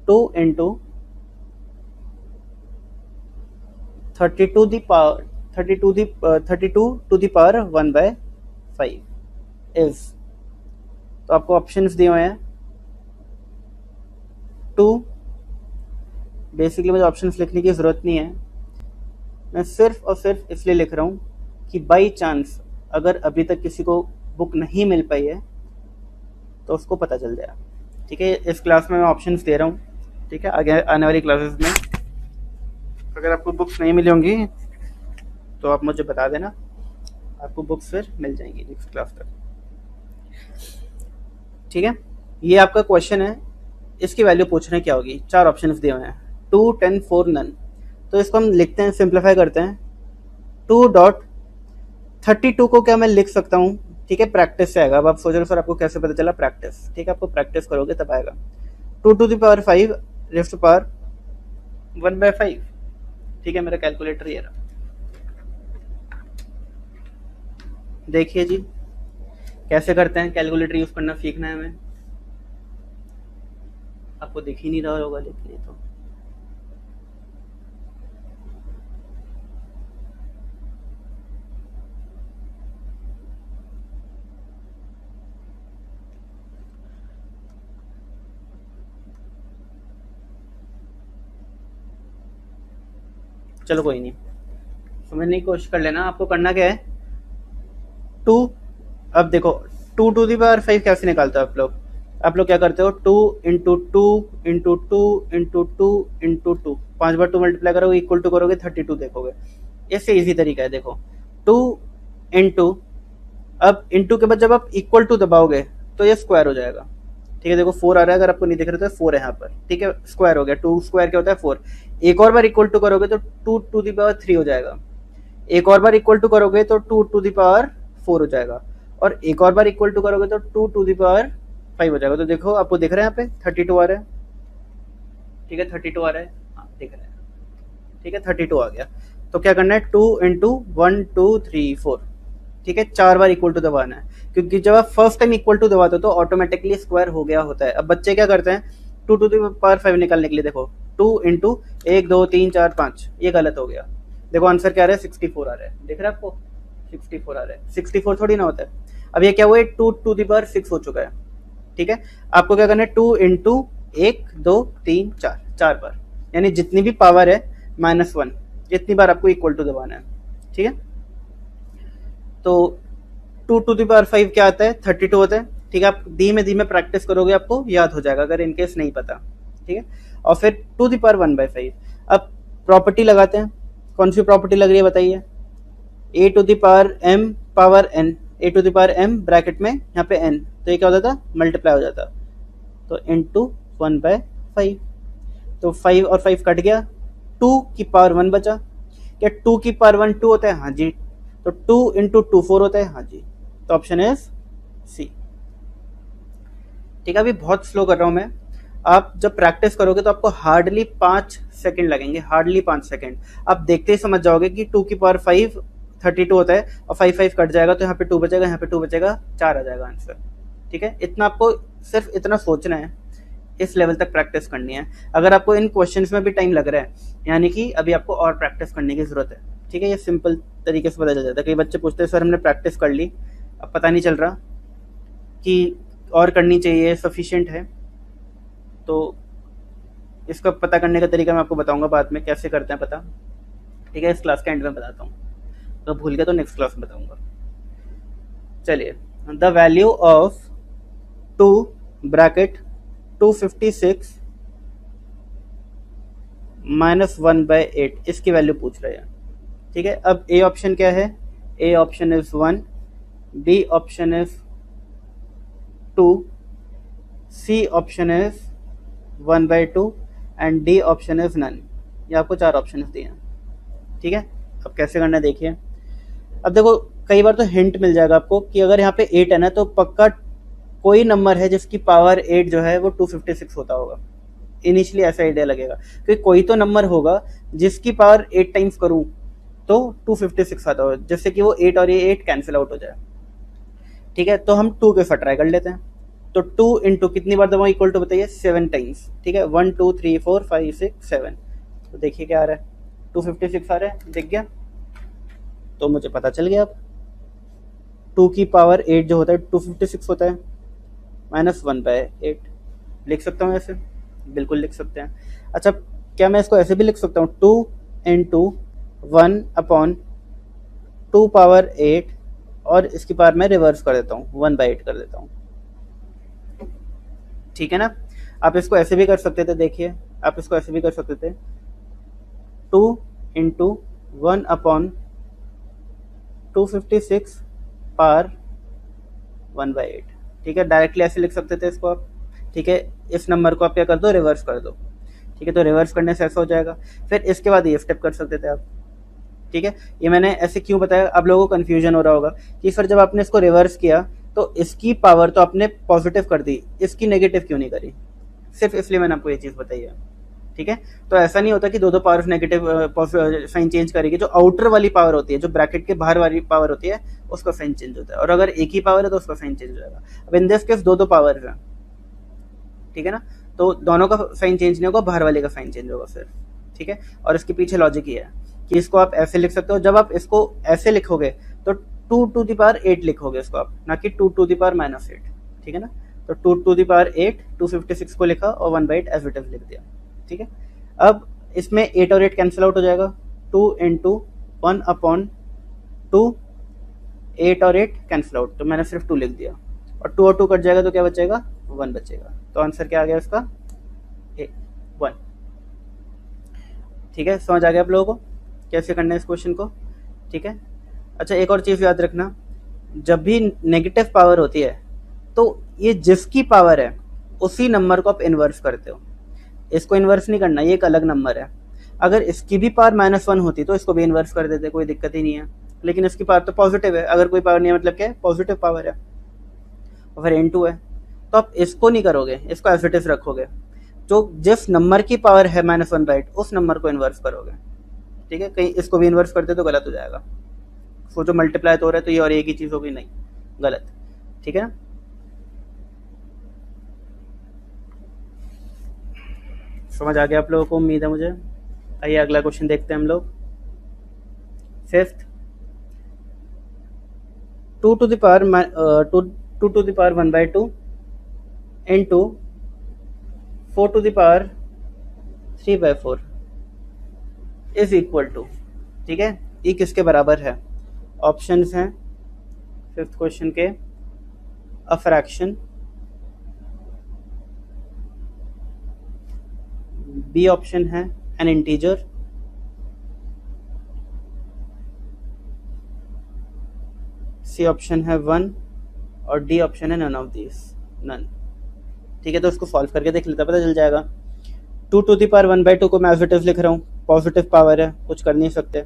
2 into 32 to the power 1/5 is, तो आपको ऑप्शंस दिए हुए हैं 2, बेसिकली मुझे ऑप्शंस लिखने की जरूरत नहीं है, मैं सिर्फ और सिर्फ इसलिए लिख रहा हूँ कि बाई चांस अगर अभी तक किसी को बुक नहीं मिल पाई है तो उसको पता चल जाए, ठीक है। इस क्लास में मैं ऑप्शंस दे रहा हूँ, ठीक है। आगे आने वाली क्लासेस में अगर आपको बुक्स नहीं मिली होंगी तो आप मुझे बता देना, आपको बुक्स फिर मिल जाएंगी नेक्स्ट क्लास तक, ठीक है। ये आपका क्वेश्चन है, इसकी वैल्यू पूछ रहे हैं क्या होगी, 4 ऑप्शंस दिए हुए हैं, 2, 10, 4, नन। तो इसको हम लिखते हैं, सिंप्लीफाई करते हैं, 2.32 को क्या मैं लिख सकता हूँ, ठीक है, प्रैक्टिस से आएगा। अब आप सोच रहे हो सर आपको कैसे पता चला, प्रैक्टिस, ठीक है, आपको प्रैक्टिस करोगे तब आएगा। 2 to the power 5 raised to power 1/5, ठीक है। मेरा कैलकुलेटर ये रहा, देखिए जी कैसे करते हैं, कैलकुलेटर यूज करना सीखना है हमें, आपको दिख ही नहीं रहा होगा लेकिन ये तो चलो कोई नहीं, समझने की कोशिश कर लेना। आपको करना क्या है, टू, अब देखो 2 to the power 5 कैसे निकालते हो आप लोग क्या करते हो, 2 into 2 into 2 into 2 into 2, 5 बार 2 मल्टीप्लाई करोगे इक्वल टू करोगे 32 देखोगे। इससे इजी तरीका है, देखो 2 इंटू, अब इंटू के बाद जब आप इक्वल टू दबाओगे तो ये स्क्वायर हो जाएगा। ठीक है, देखो 4 आ रहा है, अगर आपको नहीं दिख रहा तो 4 है यहाँ पर। ठीक है, स्क्वायर हो गया, 2 स्क्वायर क्या होता है 4। एक और बार इक्वल टू करोगे तो 2 to the power 3 हो जाएगा। एक और बार इक्वल टू करोगे तो 2 to the power 4 हो जाएगा, और एक और बार इक्वल टू करोगे तो 2 to the power 5 हो जाएगा। तो देखो आपको दिख रहा है यहाँ पे 32 आ रहा है। ठीक है, 32 आ रहा है, हाँ दिख रहा है। ठीक है, 32 आ गया। तो क्या करना है, 2 into 1 2 3 4। ठीक है, 4 बार इक्वल टू दबाना है, क्योंकि जब आप फर्स्ट टाइम इक्वल टू दबाते हो तो ऑटोमेटिकली स्क्वायर हो गया होता है। अब बच्चे क्या करते हैं, 2 to the power 5 निकालने के लिए देखो 2 इंटू 1 2 3 4 5, ये गलत हो गया। देखो आंसर क्या आ रहा है, 64 आ रहा है, दिख रहा है आपको 64 आ रहा है। 64 थोड़ी ना होता है। अब ये क्या हुआ है, 2 to the power 6 हो चुका है। ठीक है, आपको क्या करना है, 2 इंटू 1 2 3 4, 4 बार, यानी जितनी भी पावर है -1 इतनी बार आपको इक्वल टू दबाना है। ठीक है, तो 2 to the power 5 क्या आता है, 32 होता है। ठीक है, आप धीमे धीमे प्रैक्टिस करोगे आपको याद हो जाएगा, अगर इनकेस नहीं पता। ठीक है, और फिर 2 to the power 1/5। अब प्रॉपर्टी लगाते हैं, कौन सी प्रॉपर्टी लग रही है बताइए, a to the power m a to the power m bracket में यहाँ पे n, तो ये क्या होता था, मल्टीप्लाई हो जाता, तो इंटू 1/5। तो 5 और 5 कट गया, 2 की पावर 1 बचा। क्या 2 की पावर 1 2 होता है, हाँ जी, तो 2 इंटू 2 4 होता है, हाँ जी, तो ऑप्शन इज सी। ठीक है, अभी बहुत स्लो कर रहा हूं मैं, आप जब प्रैक्टिस करोगे तो आपको हार्डली 5 सेकंड लगेंगे, हार्डली 5 सेकंड। आप देखते ही समझ जाओगे कि 2 की पावर 5 32 होता है, और 5 5 कट जाएगा तो यहाँ पे 2 बचेगा, यहाँ पे 2 बचेगा, 4 आ जाएगा आंसर। ठीक है, इतना आपको सिर्फ इतना सोचना है, इस लेवल तक प्रैक्टिस करनी है। अगर आपको इन क्वेश्चंस में भी टाइम लग रहा है, यानी कि अभी आपको और प्रैक्टिस करने की जरूरत है। ठीक है, ये सिंपल तरीके से पता चल जाता है। कई बच्चे पूछते हैं सर हमने प्रैक्टिस कर ली, अब पता नहीं चल रहा कि और करनी चाहिए, सफिशिएंट है। तो इसका पता करने का तरीका मैं आपको बताऊंगा बाद में, कैसे करते हैं पता। ठीक है, इस क्लास के एंड में बताता हूँ, तो भूल गया तो नेक्स्ट क्लास में बताऊंगा। चलिए, द वैल्यू ऑफ 2 ब्रैकेट 256 -1/8 इसकी वैल्यू पूछ रहे हैं। ठीक है, अब ए ऑप्शन क्या है, a option is 1, b option is 2, c option is 1/2 and d option is none. ये आपको 4 ऑप्शन दिए हैं। ठीक है, अब कैसे करना है देखिए। अब देखो कई बार तो हिंट मिल जाएगा आपको कि अगर यहाँ पे 8 है ना, तो पक्का कोई नंबर है जिसकी पावर 8 जो है वो 256 होता होगा। इनिशियली ऐसा आइडिया लगेगा कि कोई तो नंबर होगा जिसकी पावर 8 टाइम्स करूं तो 256 आता हो, जैसे कि वो 8 और ये 8 कैंसिल आउट हो जाए। ठीक है, तो हम 2 के साथ ट्राई कर लेते हैं। तो 2 इंटू कितनी बार दबाऊं, इक्वल टू बताइए, 7 टाइम्स। ठीक है, 1 2 3 4 5 6 7, तो देखिए क्या आ रहा है, 256 आ रहा है, दिख गया, तो मुझे पता चल गया। अब 2 की पावर 8 जो होता है 256 होता है, -1/8 लिख सकता हूँ ऐसे, बिल्कुल लिख सकते हैं। अच्छा, क्या मैं इसको ऐसे भी लिख सकता हूँ, 2 इंटू 1/2 और इसकी पावर मैं रिवर्स कर देता हूँ, 1/8 कर देता हूँ। ठीक है ना, आप इसको ऐसे भी कर सकते थे, देखिए आप इसको ऐसे भी कर सकते थे, 2 इंटू 1/256 पावर 1/8। ठीक है, डायरेक्टली ऐसे लिख सकते थे इसको आप। ठीक है, इस नंबर को आप क्या कर दो, रिवर्स कर दो। ठीक है, तो रिवर्स करने से ऐसा हो जाएगा। फिर इसके बाद ये स्टेप कर सकते थे आप। ठीक है, ये मैंने ऐसे क्यों बताया, आप लोगों को कंफ्यूजन हो रहा होगा कि सर जब आपने इसको रिवर्स किया तो इसकी पावर तो आपने पॉजिटिव कर दी, इसकी नेगेटिव क्यों नहीं करी, सिर्फ इसलिए मैंने आपको ये चीज़ बताई है। ठीक है, तो ऐसा नहीं होता कि दो पावर नेगेटिव साइन चेंज करेगी, जो आउटर वाली पावर होती है, जो ब्रैकेट के बाहर वाली पावर होती है, उसका साइन चेंज होता है, और अगर एक ही पावर है तो उसका साइन चेंज हो जाएगा। अब इन दिस केस दो पावर है, ठीक है ना, तो दोनों का साइन चेंज नहीं होगा, बाहर वाले का साइन चेंज होगा सिर्फ। ठीक है, और इसके पीछे लॉजिक ये है कि इसको आप ऐसे लिख सकते हो, जब आप इसको ऐसे लिखोगे तो 2 to the power 8 लिखोगे इसको आप, ना कि 2 to the power -8। ठीक है ना, तो 2 to the power 8 256 को लिखा और 1/8 एज इट इज लिख दिया। ठीक है, अब इसमें 8 और 8 कैंसिल आउट हो जाएगा, two into one upon two, 8 और 8 कैंसिल आउट, तो मैंने सिर्फ 2 लिख दिया, और 2 और 2 कट जाएगा तो क्या बचेगा, 1 बचेगा। तो आंसर क्या आ गया इसका, 1। ठीक है, समझ आ गया आप लोगों को कैसे करना है इस क्वेश्चन को। ठीक है, अच्छा एक और चीज़ याद रखना, जब भी नेगेटिव पावर होती है तो ये जिसकी पावर है उसी नंबर को आप इन्वर्स करते हो, इसको इन्वर्स नहीं करना, ये एक अलग नंबर है। अगर इसकी भी पावर -1 होती तो इसको भी इन्वर्स कर देते, कोई दिक्कत ही नहीं है, लेकिन इसकी पावर तो पॉजिटिव है, अगर कोई पावर नहीं है मतलब क्या है, पॉजिटिव पावर है, और फिर n2 है, तो आप इसको नहीं करोगे, इसको एज इट इज रखोगे, जो जिस नंबर की पावर है -1/8 उस नंबर को इन्वर्स करोगे। ठीक है, कहीं इसको भी इन्वर्स करते तो गलत हो जाएगा, सोचो मल्टीप्लाई तो हो रहा है तो ये और एक ही चीज़ होगी, नहीं, गलत। ठीक है ना, समझ आ गया आप लोगों को, उम्मीद है मुझे। आइए अगला क्वेश्चन देखते हैं हम लोग। 5th, 2 to the power 1/2 into 4 to the power 3/4 is equal to, ठीक है, ये किसके बराबर है। ऑप्शंस हैं 5th क्वेश्चन के, अ फ्रैक्शन, बी ऑप्शन है एन इंटीजर, सी ऑप्शन है 1, और डी ऑप्शन है नन ऑफ दिस, नन। ठीक है, तो इसको सॉल्व करके देख लेता, पता चल जाएगा। 2 to the power 1/2 को मैं एज इट इज लिख रहा हूँ, पॉजिटिव पावर है, कुछ कर नहीं सकते।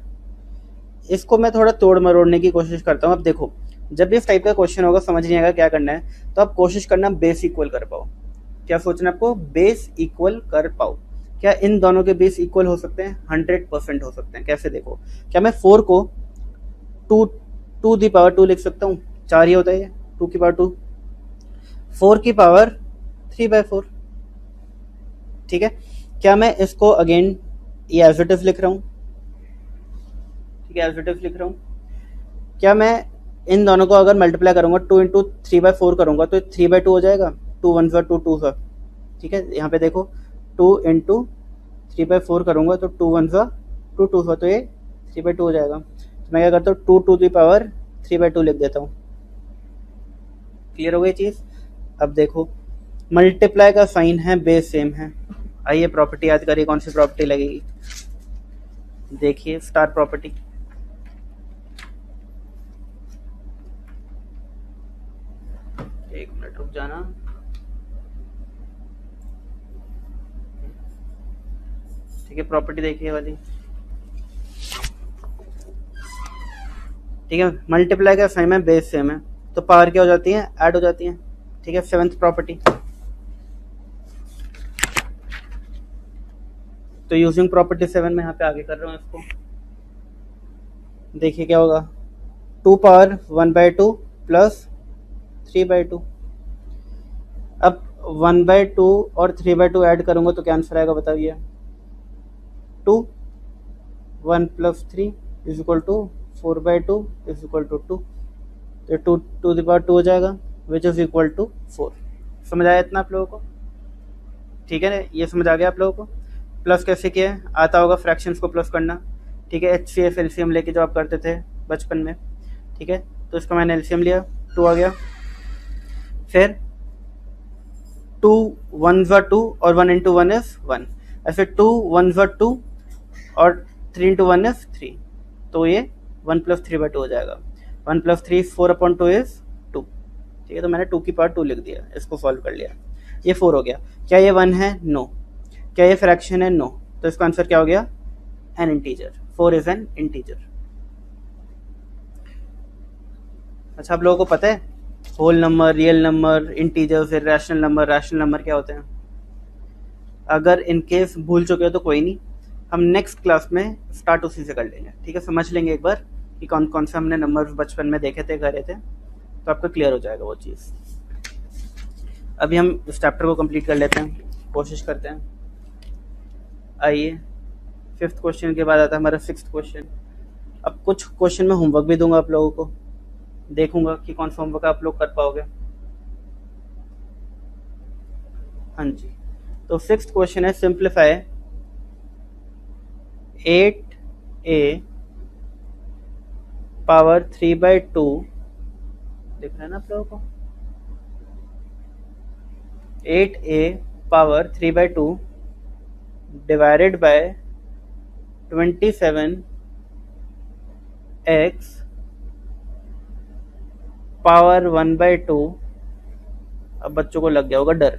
इसको मैं थोड़ा तोड़ मरोड़ने की कोशिश करता हूँ। अब देखो, जब भी इस टाइप का क्वेश्चन होगा, समझ नहीं आएगा क्या करना है, तो आप कोशिश करना बेस इक्वल कर पाओ। क्या सोचना आपको, बेस इक्वल कर पाओ। क्या इन दोनों के बेस इक्वल हो सकते हैं, 100% हो सकते हैं। कैसे, देखो, क्या मैं 4 को 2 की पावर 2 लिख सकता हूँ, 4 ही होता है, 2 की पावर 2, 4 की पावर 3/4। ठीक है, क्या मैं इसको अगेन ये एज इट इज लिख रहा हूँ, ठीक है, एज इट इज लिख रहा हूँ। क्या मैं इन दोनों को अगर मल्टीप्लाई करूंगा, 2 इंटू 3/4 करूंगा तो 3/2 हो जाएगा, 2 1 2 2 सा। ठीक है, यहाँ पे देखो, 2 इंटू 3/4 करूंगा तो 2 1 2 2 सा, तो ये 3/2 हो जाएगा। तो मैं क्या करता हूँ, 2 to the power 3/2 लिख देता हूँ। क्लियर हो गई चीज़। अब देखो, मल्टीप्लाई का साइन है, बेस सेम है। आइए प्रॉपर्टी याद करिए, कौन सी प्रॉपर्टी लगेगी, देखिए, स्टार प्रॉपर्टी। एक मिनट रुक जाना। ठीक है, प्रॉपर्टी देखिए वाली। ठीक है, मल्टीप्लाई का साइन है, बेस सेम है, तो पावर क्या हो जाती है, ऐड हो जाती है। ठीक है, 7th प्रॉपर्टी। तो यूजिंग प्रॉपर्टी 7 में यहाँ पे आगे कर रहा हूँ इसको। देखिए क्या होगा, 2 पावर 1/2 प्लस 3/2। अब 1/2 और 3/2 ऐड करूंगा तो क्या आंसर आएगा बताइए, 2, 1 plus 3 is equal to 4/2 is equal to 2, तो 2 to the power 2 हो जाएगा, विच इज इक्वल टू 4। समझ आया इतना आप लोगों को, ठीक है ना, ये समझ आ गया आप लोगों को। प्लस कैसे किया है, आता होगा फ्रैक्शंस को प्लस करना। ठीक है, HCF एलसीएम लेके जो आप करते थे बचपन में। ठीक है, तो इसका मैंने एलसीएम लिया, 2 आ गया। फिर 2 1 2 और 1 इंटू 1 इज 1, ऐसे 2 1 2 और 3 इंटू 1 इज 3, तो ये 1 प्लस 3/2 हो जाएगा। 1 प्लस 3 4/2 इज 2। ठीक है, तो मैंने 2 की पावर 2 लिख दिया, इसको सॉल्व कर लिया, ये 4 हो गया। क्या ये 1 है, नो। क्या ये फ्रैक्शन है, नो। तो इसका आंसर क्या हो गया, an integer, 4 is an integer. अच्छा, आप लोगों को पता है whole number, real number, integer, फिर रैशनल नंबर, रैशनल नंबर क्या होते हैं। अगर इन केस भूल चुके हो तो कोई नहीं, हम नेक्स्ट क्लास में स्टार्ट उसी से कर लेंगे। ठीक है, समझ लेंगे एक बार कि कौन कौन से हमने नंबर्स बचपन में देखे थे, करे थे, तो आपको क्लियर हो जाएगा वो चीज़। अभी हम इस चैप्टर को कंप्लीट कर लेते हैं, कोशिश करते हैं। आइए, 5th क्वेश्चन के बाद आता है हमारा 6th क्वेश्चन। अब कुछ क्वेश्चन मैं होमवर्क भी दूंगा आप लोगों को, देखूंगा कि कौन सा होमवर्क आप लोग कर पाओगे। हाँ जी, तो 6th क्वेश्चन है, सिंप्लीफाई 8 ए पावर 3/2, दिख रहा है ना आप लोगों को, 8a power 3/2 divided by 27x power 1/2। अब बच्चों को लग गया होगा डर,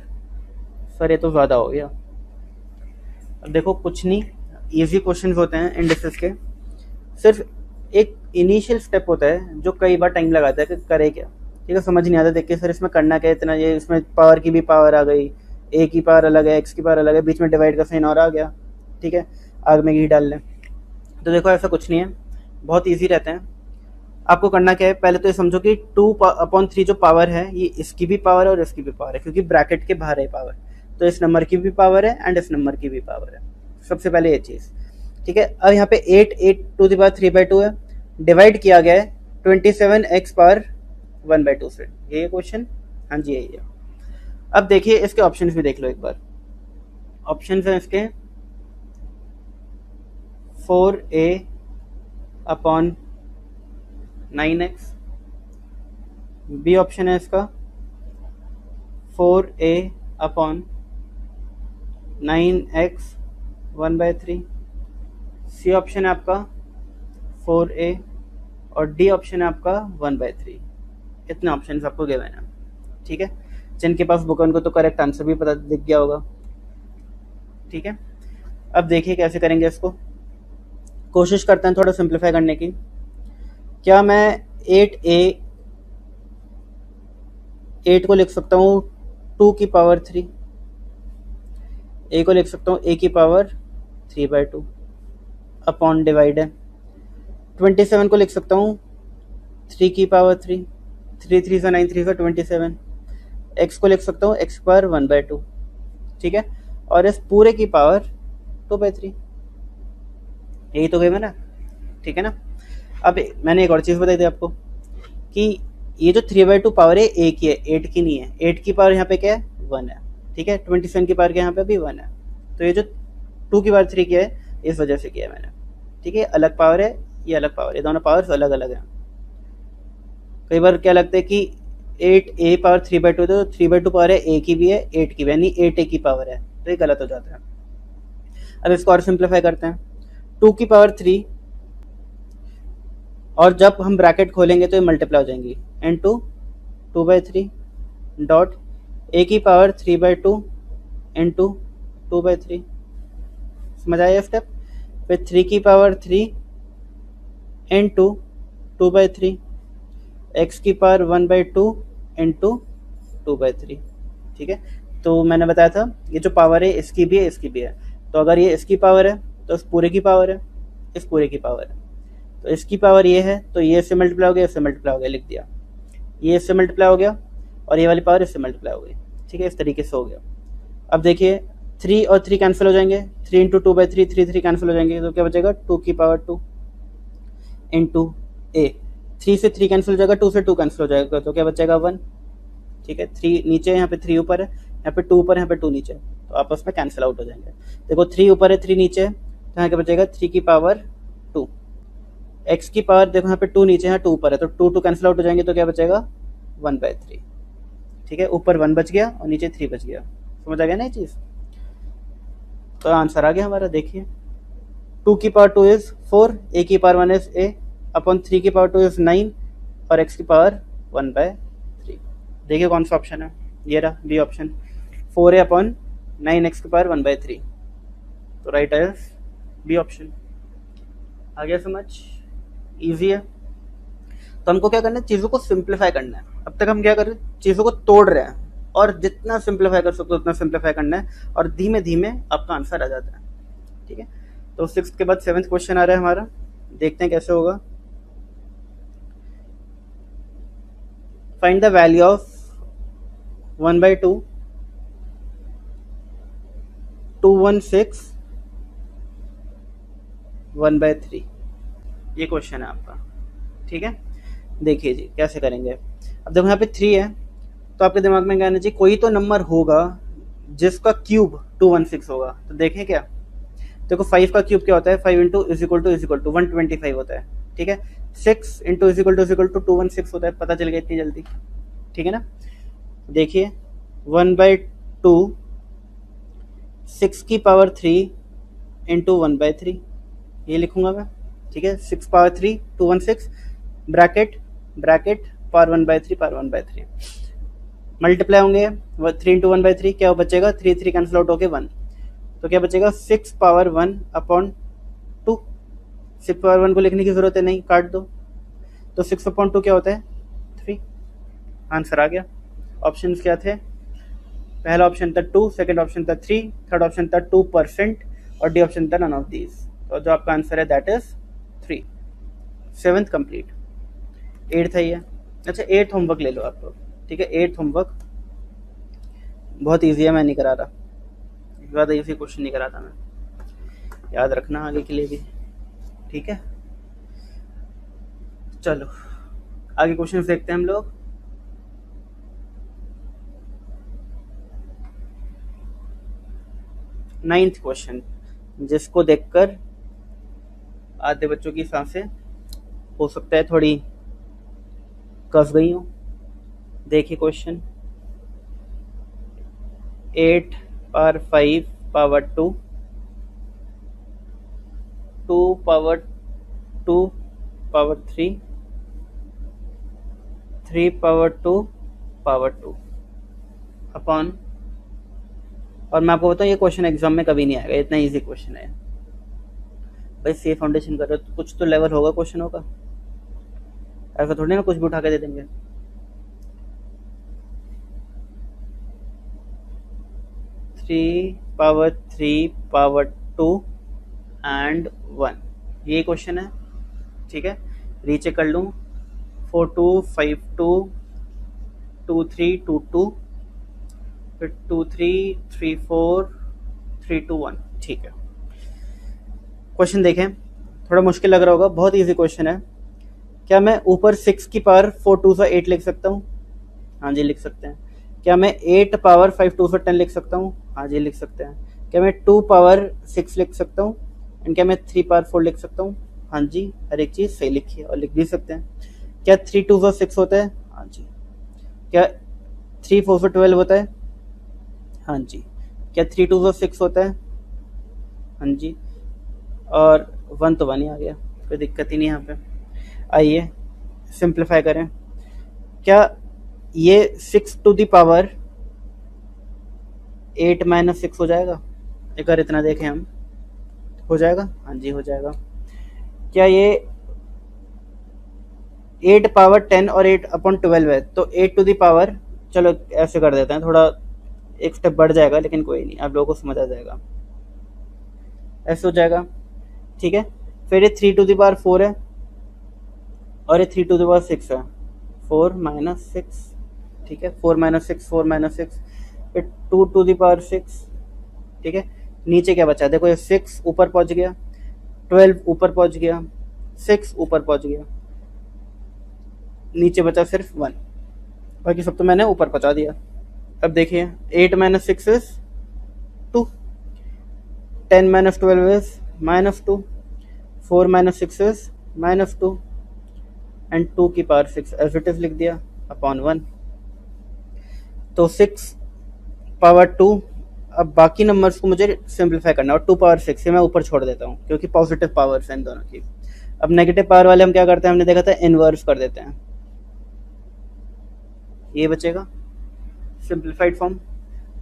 सर ये तो ज़्यादा हो गया। अब देखो कुछ नहीं, इजी क्वेश्चंस होते हैं इंडिसेस के, सिर्फ एक इनिशियल स्टेप होता है जो कई बार टाइम लगाता है कि करे क्या। ठीक है, समझ नहीं आता देख के सर इसमें करना क्या है इतना, ये इसमें पावर की भी पावर आ गई, ए की पावर अलग है, एक्स की पावर अलग है, बीच में डिवाइड का साइन और आ गया। ठीक है, आग में घी डाल लें। तो देखो ऐसा कुछ नहीं है, बहुत ईजी रहते हैं। आपको करना क्या है, पहले तो ये समझो कि 2/3 जो पावर है ये इसकी भी पावर है और इसकी भी पावर है, क्योंकि ब्रैकेट के बाहर है पावर, तो इस नंबर की भी पावर है एंड इस नंबर की भी पावर है। सबसे पहले ये चीज़। ठीक है, अब यहाँ पे 8 टू द पावर 3/2 है, डिवाइड किया गया है 27x पावर 1/2 से। ये क्वेश्चन, हाँ जी यही है। अब देखिए इसके ऑप्शंस भी देख लो एक बार। ऑप्शंस हैं इसके 4a upon 9x, B option है इसका 4a upon 9x 1/3, C option है आपका 4a और डी ऑप्शन है आपका 1/3। इतने ऑप्शन आपको गिवन है। ठीक है, जिनके पास बुक है उनको तो करेक्ट आंसर भी पता दिख गया होगा। ठीक है, अब देखिए कैसे करेंगे इसको, कोशिश करते हैं थोड़ा सिंप्लीफाई करने की। क्या मैं 8 को लिख सकता हूँ 2 की पावर 3, ए को लिख सकता हूँ a की पावर 3/2 अपॉन डिवाइड है 27 को लिख सकता हूँ 3 की पावर 3, 3 3 से 9 3 से 27, x को लिख सकता हूँ x पावर 1/2। ठीक है, और इस पूरे की पावर 2/3, यही तो गई मैं ना। ठीक है ना, अब मैंने एक और चीज़ बताई थी आपको कि ये जो 3/2 पावर है a की है, 8 की नहीं है। 8 की पावर यहाँ पे क्या है, 1 है। ठीक है, 27 की पावर क्या यहाँ पे भी 1 है, तो ये जो 2 की पावर 3 की है इस वजह से किया है मैंने। ठीक है, अलग पावर है, ये अलग पावर है, दोनों पावर्स अलग अलग हैं। कई बार क्या लगता है कि 8a पावर 3/2, तो 3/2 पावर है a की भी है 8 की भी, यानी 8a की पावर है, तो ये गलत हो जाता है। अब इसको और सिंप्लीफाई करते हैं, 2 की पावर 3 और जब हम ब्रैकेट खोलेंगे तो ये मल्टीप्लाई हो जाएंगी, इनटू 2/3 डॉट a की पावर 3/2 इंटू 2/3। समझ आया स्टेप, फिर 3 की पावर 3 इंटू 2/3, x की पावर 1/2 इंटू 2/3। ठीक है, तो मैंने बताया था ये जो पावर है इसकी भी है इसकी भी है, तो अगर ये इसकी पावर है तो इस पूरे की पावर है, इस पूरे की पावर है, तो इसकी पावर ये है तो ये इससे मल्टीप्लाई हो गया, इससे मल्टीप्लाई हो गया, लिख दिया, ये इससे मल्टीप्लाई हो गया और ये वाली पावर इससे मल्टीप्लाई हो गई। ठीक है, इस तरीके से हो गया। अब देखिए 3 और 3 कैंसिल हो जाएंगे, 3 इंटू 2/3, 3 कैंसिल हो जाएंगे, तो क्या बचेगा 2 की पावर 2 इंटू ए, 3 से 3 कैंसिल हो जाएगा, 2 से 2 कैंसिल हो जाएगा, तो क्या बचेगा 1। ठीक है, 3 नीचे है, यहाँ पे 3 ऊपर है, यहाँ पे 2 ऊपर है, यहाँ पे 2 नीचे है, तो आपस में कैंसिल आउट हो जाएंगे। देखो 3 ऊपर है 3 नीचे है, तो यहाँ क्या बचेगा 3 की पावर 2, x की पावर देखो यहाँ पे 2 नीचे है 2 ऊपर है, तो 2 कैंसिल आउट हो जाएंगे, तो क्या बचेगा 1/3। ठीक है, ऊपर 1 बच गया और नीचे 3 बच गया। समझ आ गया ना ये चीज़, तो आंसर आ गया हमारा। देखिए 2 की पावर 2 इज 4, a की पावर 1 इज a अपॉन 3 की पावर 2 इज 9 और x की पावर 1/3। देखिए कौन सा ऑप्शन है, ये रहा B option, 4a upon 9x की पावर 1/3, तो राइट है बी ऑप्शन। आ गया समझ, इजी है। तो हमको क्या करना है, चीज़ों को सिंप्लीफाई करना है। अब तक हम क्या कर रहे हैं, चीज़ों को तोड़ रहे हैं, और जितना सिंप्लीफाई कर सकते हो उतना सिंप्लीफाई करना है, और धीमे धीमे आपका आंसर आ जाता है। ठीक है, तो 6th के बाद 7th क्वेश्चन आ रहा है हमारा, देखते हैं कैसे होगा। फाइंड द वैल्यू ऑफ 1/2 216 1/3, ये क्वेश्चन है आपका। ठीक है, देखिए जी कैसे करेंगे। अब देखो यहाँ पे 3 है, तो आपके दिमाग में क्या आना चाहिए, कोई तो नंबर होगा जिसका क्यूब 216 होगा। तो देखें क्या, देखो 5 का क्यूब क्या होता है, 5 इंटू इज इक्वल टू 125 होता है, ठीक है। 6 इंटू इज इक्वल टू 216 होता है, पता चल गया इतनी जल्दी, ठीक है ना। देखिए 1/2 6 की पावर 3 इंटू 1/3, ये लिखूंगा मैं, ठीक है। 6 power 3 216 bracket bracket power 1/3 power 1/3 multiply होंगे 3 इंटू 1/3, क्या बचेगा, 3 3 कैंसिल आउट होके 1, तो क्या बचेगा 6 पावर 1 अपॉन 2। 6 पावर 1 को लिखने की जरूरत है नहीं, काट दो, तो 6 अपॉन 2 क्या होता है 3, आंसर आ गया। ऑप्शन क्या थे, पहला ऑप्शन था 2, सेकंड ऑप्शन था 3, थर्ड ऑप्शन था 2% और डी ऑप्शन था नन ऑफ दीज, तो जो आपका आंसर है that is 3। 7th complete, 8th है ये। अच्छा 8th होमवर्क ले लो आप लोग, ठीक है। 8th होमवर्क बहुत ईजी है, मैं नहीं करा रहा, ज़्यादा ईजी क्वेश्चन नहीं करा था मैं, याद रखना आगे के लिए भी, ठीक है। चलो आगे क्वेश्चन देखते हैं हम लोग। नाइन्थ क्वेश्चन, जिसको देखकर आधे बच्चों की सांसें हो सकता है थोड़ी कस गई हो। देखिए question, 8 power 5 power 2, 2 power 2 power 3, 3 power 2 power 2 upon, और मैं आपको बताऊँ ये क्वेश्चन एग्जाम में कभी नहीं आएगा, इतना इजी क्वेश्चन है भाई। सी फाउंडेशन कर रहे हो तो कुछ तो लेवल होगा क्वेश्चनों का, ऐसा थोड़ी ना कुछ भी उठा के दे देंगे। थ्री पावर 3 पावर 2 एंड 1, ये क्वेश्चन है, ठीक है। रीचेक कर लूँ, 4 2 5 2 2 3 2 2, फिर 2 3 3 4 3 2 1, ठीक है। क्वेश्चन देखें, थोड़ा मुश्किल लग रहा होगा, बहुत इजी क्वेश्चन है। क्या मैं ऊपर 6 की पावर 4 2 से 8 लिख सकता हूँ, हाँ जी लिख सकते हैं। क्या मैं 8 पावर 5 2 से 10 लिख सकता हूँ, हाँ जी लिख सकते हैं। क्या मैं 2 पावर 6 लिख सकता हूँ, एंड क्या मैं 3 पावर 4 लिख सकता हूँ, हाँ जी हर एक चीज़ सही लिखी है और लिख भी सकते हैं। क्या 3 2 से 6 होता है, हाँ जी। क्या 3 4 से 12 होता है, हाँ जी। क्या 3 2 से 6 होता है, हाँ जी। और 1 तो 1 ही आ गया, कोई दिक्कत ही नहीं यहाँ पे। आइए सिंप्लीफाई करें, क्या ये 6 टू द पावर 8 माइनस 6 हो जाएगा, अगर इतना देखें हम, हो जाएगा, हाँ जी हो जाएगा। क्या ये 8 पावर 10 और 8 अपॉन 12 है, तो 8 टू द पावर, चलो ऐसे कर देते हैं, थोड़ा एक स्टेप बढ़ जाएगा लेकिन कोई नहीं, आप लोगों को समझ आ जाएगा, ऐसे हो जाएगा, ठीक है। फिर ये 3 टू द पावर 4 है और ये 3 टू द पावर 6 है, 4 माइनस 6, ठीक है। 4 माइनस 6 4 माइनस 6, फिर 2 टू द पावर 6, ठीक है। नीचे क्या बचा, देखो ये 6 ऊपर पहुंच गया, 12 ऊपर पहुंच गया, 6 ऊपर पहुंच गया, नीचे बचा सिर्फ 1, बाकी सब तो मैंने ऊपर पहुंचा दिया। अब देखिए 8 minus 6 is 2, 10 minus 12 is -2, 4 minus 6 is -2 and 2 की पावर 6 एज इट इज लिख दिया अपॉन 1, तो 6 पावर 2। अब बाकी नंबर्स को मुझे सिंप्लीफाई करना है और 2 पावर 6 से मैं ऊपर छोड़ देता हूँ क्योंकि पॉजिटिव पावर्स हैं इन दोनों की। अब नेगेटिव पावर वाले हम क्या करते हैं, हमने देखा था इनवर्स कर देते हैं, ये बचेगा सिंप्लीफाइड फॉर्म।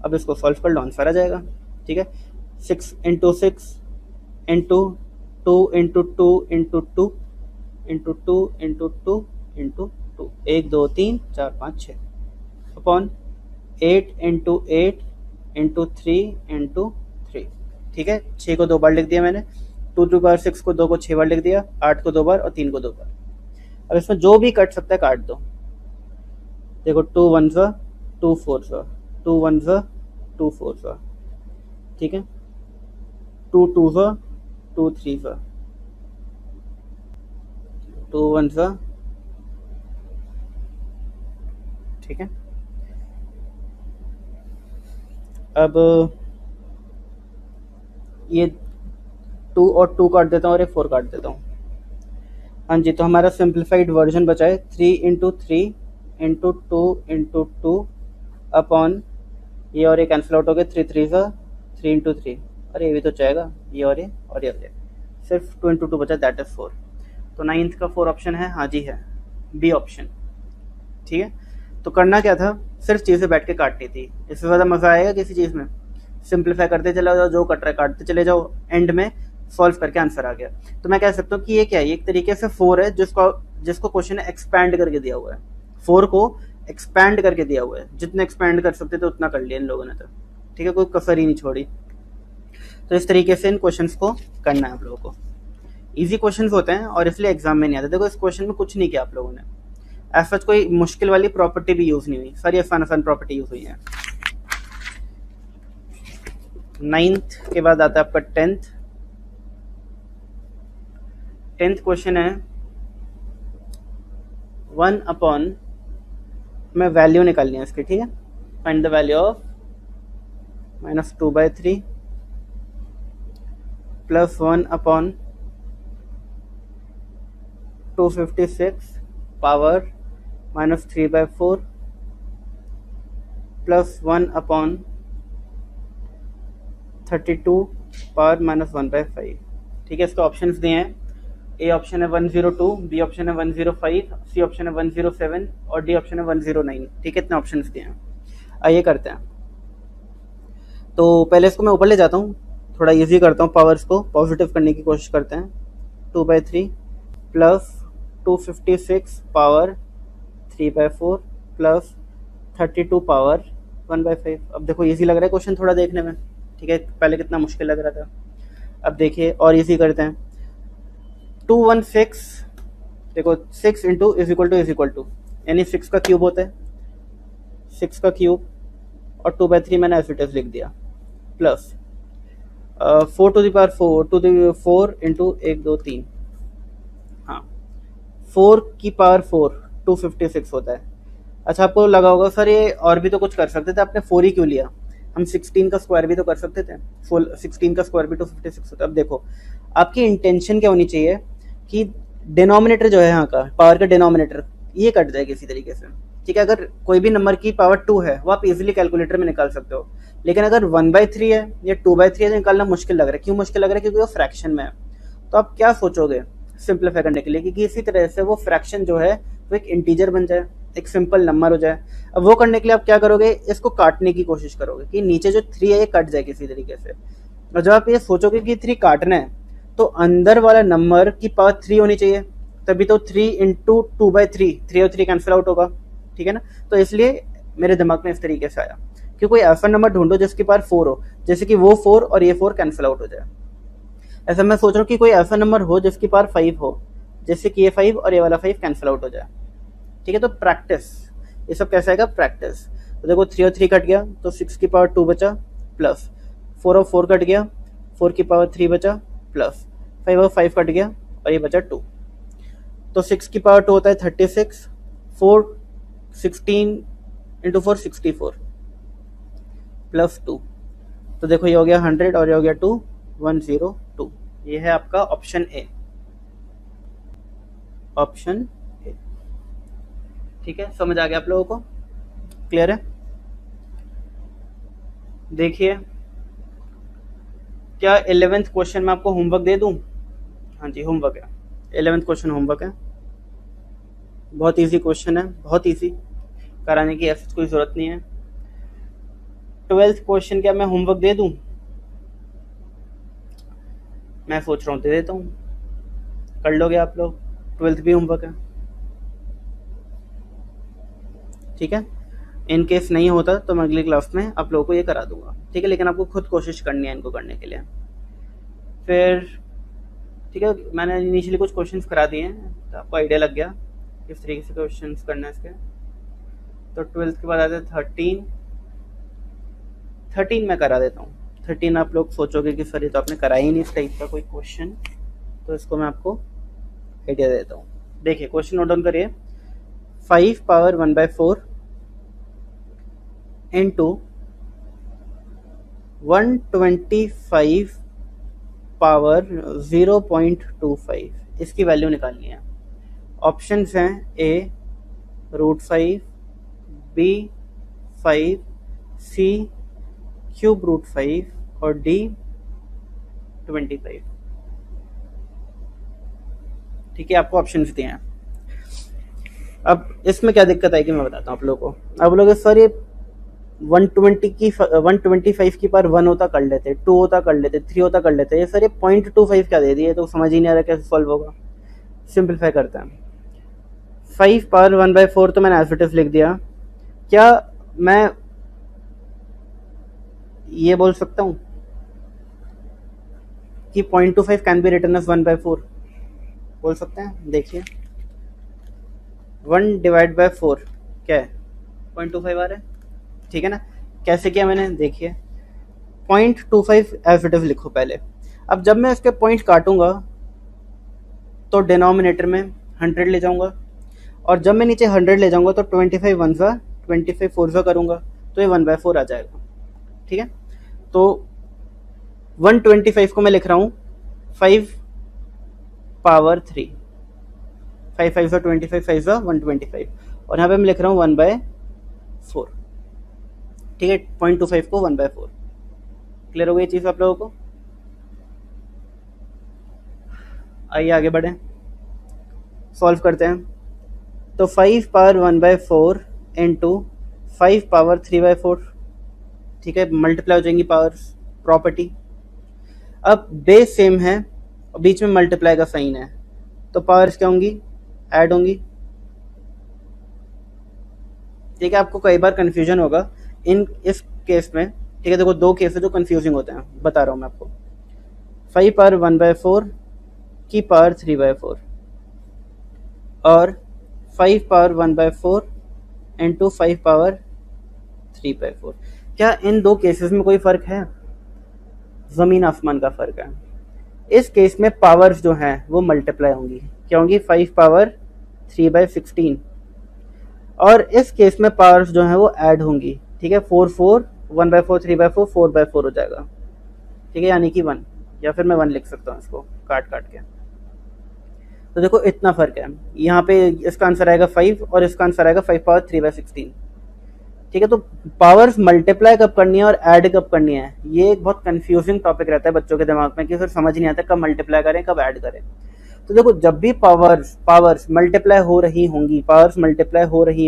अब इसको सॉल्व कर लो, आंसर आ जाएगा, ठीक है। 6 into 6 into 2 into 2 into 2 into 2 into 2 into 2, 1 2 3 4 5 6 upon 8 into 8 into 3 into 3, ठीक है। 6 को 2 बार लिख दिया मैंने, 2 टू पावर 6 को 2 को 6 बार लिख दिया, 8 को 2 बार और 3 को 2 बार। अब इसमें जो भी कट सकता है काट दो, देखो 2 1 सा 2 4 सा 2 1 सा 2 4 सा, ठीक है। 2 2 सा 2 3 सा 2 1 सा, ठीक है। अब ये 2 और 2 काट देता हूँ और एक 4 काट देता हूँ। हाँ जी, तो हमारा सिंप्लीफाइड वर्जन बचा है 3 इंटू 3 इंटू 2 इंटू 2 अपॉन ये और ये कैंसिल आउट हो गया, 3 3 सा 3 इंटू 3, अरे ये भी तो चाहेगा, ये और ये और ये, सिर्फ 2 इंटू 2 बचा, दैट इज 4। तो 9th का 4 ऑप्शन है, हाँ जी है, बी ऑप्शन। ठीक है, तो करना क्या था, सिर्फ चीज़ें बैठ के काटनी थी। इससे ज़्यादा मज़ा आएगा किसी चीज़ में? सिंप्लीफाई करते चले जाओ, जो कट रहा है काटते चले जाओ, एंड में सॉल्व करके आंसर आ गया। तो मैं कह सकता हूँ कि ये क्या है, एक तरीके से 4 है जिसको क्वेश्चन ने एक्सपैंड करके दिया हुआ है। 4 को एक्सपैंड करके दिया हुआ है, जितने एक्सपैंड कर सकते थे उतना कर लिया इन लोगों ने तो। ठीक है, कोई कसर ही नहीं छोड़ी। तो इस तरीके से इन क्वेश्चंस को करना है आप लोगों को। इजी क्वेश्चंस होते हैं और इसलिए एग्जाम में नहीं आते। देखो इस क्वेश्चन में कुछ नहीं किया आप लोगों ने, ऐसा कोई मुश्किल वाली प्रॉपर्टी भी यूज नहीं हुई, सारी आसान आसान प्रॉपर्टी यूज हुई है। 9th के बाद आता है आपका 10th। 10th क्वेश्चन है 1 अपॉन, मैं वैल्यू निकालनी है इसकी। ठीक है, find the value of -2/3 plus 1 upon 256 power -3/4 plus 1 upon 32 power -1/5। ठीक है, इसके ऑप्शंस दिए हैं। ए ऑप्शन है 102, बी ऑप्शन है 105, सी ऑप्शन है 107 और डी ऑप्शन है 109। ठीक है, इतने ऑप्शंस दिए हैं। आइए करते हैं। तो पहले इसको मैं ऊपर ले जाता हूँ, थोड़ा इजी करता हूँ, पावर्स को पॉजिटिव करने की कोशिश करते हैं। 2/3 प्लस 256 पावर 3/4 प्लस 32 पावर 1/5। अब देखो इजी लग रहा है क्वेश्चन थोड़ा देखने में। ठीक है, पहले कितना मुश्किल लग रहा था, अब देखिए और इजी करते हैं। 216, देखो 6 इंटू इज इक्वल टू यानी 6 का क्यूब होता है, 6 का क्यूब और 2/3 मैंने एज इट इज लिख दिया, plus 4 to the power 4 into 1 2 3, हाँ 4 की पावर 4 256 होता है। अच्छा, आपको लगा होगा सर ये और भी तो कुछ कर सकते थे, आपने 4 ही क्यों लिया, हम 16 का स्क्वायर भी तो कर सकते थे। 16 का स्क्वायर भी 256 होता है। अब देखो आपकी इंटेंशन क्या होनी चाहिए कि डिनोमिनेटर जो है यहाँ का, पावर का डिनोमिनेटर ये कट जाए किसी तरीके से। ठीक है, अगर कोई भी नंबर की पावर 2 है वो आप इजीली कैलकुलेटर में निकाल सकते हो, लेकिन अगर 1/3 है या 2/3 है तो निकालना मुश्किल लग रहा है। क्यों मुश्किल लग रहा है? क्योंकि वो फ्रैक्शन में है। तो आप क्या सोचोगे सिंप्लीफाई करने के लिए कि इसी तरह से वो फ्रैक्शन जो है वो एक इंटीजर बन जाए, एक सिंपल नंबर हो जाए। अब वो करने के लिए आप क्या करोगे, इसको काटने की कोशिश करोगे कि नीचे जो 3 है ये कट जाए किसी तरीके से। और जब आप ये सोचोगे कि 3 काटना है तो अंदर वाला नंबर की पावर 3 होनी चाहिए, तभी तो 3 इंटू 2/3, 3 और 3 कैंसिल आउट होगा। ठीक है ना, तो इसलिए मेरे दिमाग में इस तरीके से आया कि कोई ऐसा नंबर ढूंढो जिसकी पावर 4 हो, जैसे कि वो 4 और ये 4 कैंसिल आउट हो जाए। ऐसा मैं सोच रहा हूँ कि कोई ऐसा नंबर हो जिसकी पावर 5 हो, जैसे कि ये 5 और ये वाला 5 कैंसिल आउट हो जाए। ठीक है, तो प्रैक्टिस, ये सब कैसे आएगा, प्रैक्टिस। तो देखो 3 और 3 कट गया तो 6 की पावर 2 बचा, प्लस 4 और 4 कट गया, 4 की पावर 3 बचा, प्लस 5 और 5 कट गया और ये बचा 2। तो 6 की पावर 2 होता है 36, 4 16 इंटू 4 64 प्लस 2। तो देखो ये हो गया 100 और ये हो गया 2 102। ये है आपका ऑप्शन ए, ऑप्शन ए। ठीक है, समझ आ गया आप लोगों को, क्लियर है? देखिए क्या 11th क्वेश्चन में आपको होमवर्क दे दूं? हाँ जी होमवर्क है, 11th क्वेश्चन होमवर्क है। बहुत इजी क्वेश्चन है, बहुत इजी, कराने की ऐसी कोई जरूरत नहीं है। 12th क्वेश्चन क्या मैं होमवर्क दे दूं? मैं सोच रहा हूँ दे देता हूँ, कर लोगे आप लोग, 12th भी होमवर्क है। ठीक है, इन केस नहीं होता तो मैं अगली क्लास में आप लोगों को ये करा दूंगा। ठीक है, लेकिन आपको खुद कोशिश करनी है इनको करने के लिए। फिर ठीक है, मैंने इनिशियली कुछ क्वेश्चंस करा दिए हैं तो आपको आइडिया लग गया किस तरीके से क्वेश्चंस करना है इसके। तो 12th के बाद आते हैं 13 मैं करा देता हूँ। 13 आप लोग सोचोगे कि सर ये तो आपने करा ही नहीं इस टाइप का कोई क्वेश्चन, तो इसको मैं आपको आइडिया देता हूँ। देखिए क्वेश्चन नोट डाउन करिए। 5 पावर 1/4 इंटू 125 पावर 0.25 इसकी वैल्यू निकालनी है। ऑप्शंस हैं ए √5, बी 5, सी ³ √5 और डी 25। ठीक है, आपको ऑप्शंस दिए हैं। अब इसमें क्या दिक्कत आएगी मैं बताता हूँ आप लोगों को। अब लोग सर ये 125 की पावर 1 होता कर लेते, 2 होता कर लेते, 3 होता कर लेते, ये सर ये 0.25 क्या दे दिए, तो समझ ही नहीं आ रहा कैसे सॉल्व होगा। सिंपलीफाई करते हैं। 5 पावर 1/4 तो मैंने एज इट इज लिख दिया। क्या मैं ये बोल सकता हूँ कि 0.25 कैन बी रिटन एज 1/4? बोल सकते हैं। देखिए 1/4 क्या है, 0.25 आ रहा है, ठीक है ना। कैसे किया मैंने, देखिए 0.25 एज इट इज लिखो पहले। अब जब मैं इसके पॉइंट काटूंगा तो डिनोमिनेटर में 100 ले जाऊंगा, और जब मैं नीचे 100 ले जाऊंगा तो 25 1 सा 25 4 सा करूंगा तो ये 1/4 आ जाएगा। ठीक है, तो 125 को मैं लिख रहा हूँ 5 पावर 3, 5 5 सा 25, 5 सा 125, और यहाँ पे मैं लिख रहा हूँ 1/4। ठीक है, 0.25 को 1/4। क्लियर हो गई चीज़ आप लोगों को? आइए आगे बढ़ें, सॉल्व करते हैं। तो 5 पावर 1/4 इंटू 5 पावर 3/4, ठीक है, मल्टीप्लाई हो जाएंगी पावर्स, प्रॉपर्टी। अब बेस सेम है और बीच में मल्टीप्लाई का साइन है, तो पावर्स क्या होंगी, ऐड होंगी। ठीक है, आपको कई बार कंफ्यूजन होगा इस केस में। ठीक है, देखो दो केस है जो कंफ्यूजिंग होते हैं, बता रहा हूँ मैं आपको। 5 पावर 1/4 की पावर 3/4 और 5 पावर 1/4 इंटू 5 पावर 3/4। क्या इन दो केसेस में कोई फर्क है? जमीन आसमान का फर्क है। इस केस में पावर्स जो हैं वो मल्टीप्लाई होंगी, क्या होंगी, 5 पावर 3/16, और इस केस में पावर्स जो हैं वो ऐड होंगी। ठीक है, 4 4 1/4 3/4 4/4 हो जाएगा। ठीक है, यानी कि 1, या फिर मैं 1 लिख सकता हूँ इसको काट काट के। तो देखो इतना फर्क है, यहाँ पे इसका आंसर आएगा 5 और इसका आंसर आएगा 5 पावर 3/16। ठीक है, तो पावर्स मल्टीप्लाई कब करनी है और ऐड कब करनी है, ये एक बहुत कंफ्यूजिंग टॉपिक रहता है बच्चों के दिमाग में कि फिर समझ नहीं आता कब मल्टीप्लाई करें कब ऐड करें। तो देखो जब भी पावर्स मल्टीप्लाई हो रही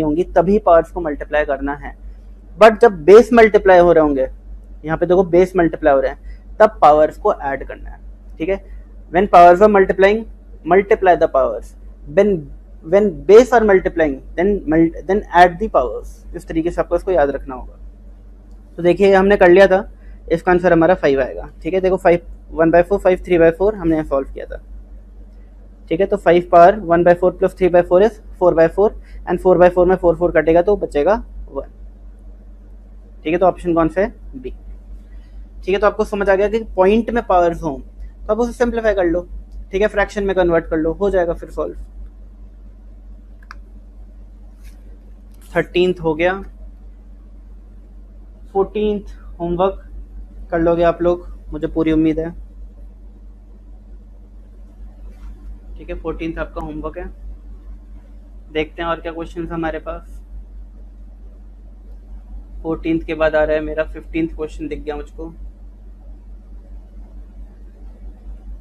होंगी तभी पावर्स को मल्टीप्लाई करना है। बट जब बेस मल्टीप्लाई हो रहे होंगे, यहाँ पे देखो बेस मल्टीप्लाई हो रहे हैं, तब पावर्स को ऐड करना है। ठीक है, when powers are multiplying multiply the powers, when base are multiplying then add the powers। इस तरीके से आपको इसको याद रखना होगा। तो देखिए हमने कर लिया था, इसका आंसर हमारा 5 आएगा। ठीक है, देखो 5 1/4 5 3/4 हमने सॉल्व किया था। ठीक है, तो 5 पावर 1/4 प्लस 3/4 इज 4/4 एंड 4/4 में 4 4 कटेगा तो बचेगा 1। ठीक है, तो ऑप्शन कौन सा है, बी। ठीक है, तो आपको समझ आ गया कि पॉइंट में पावर्स हो तो आप उसे सिंप्लीफाई कर लो। ठीक है, फ्रैक्शन में कन्वर्ट कर लो, हो जाएगा फिर सॉल्व। 13th हो गया, 14th होमवर्क कर लोगे आप लोग, मुझे पूरी उम्मीद है। ठीक है, 14th आपका होमवर्क है। देखते हैं और क्या क्वेश्चन हमारे पास। 14th के बाद आ रहा है मेरा 15th क्वेश्चन, दिख गया मुझको।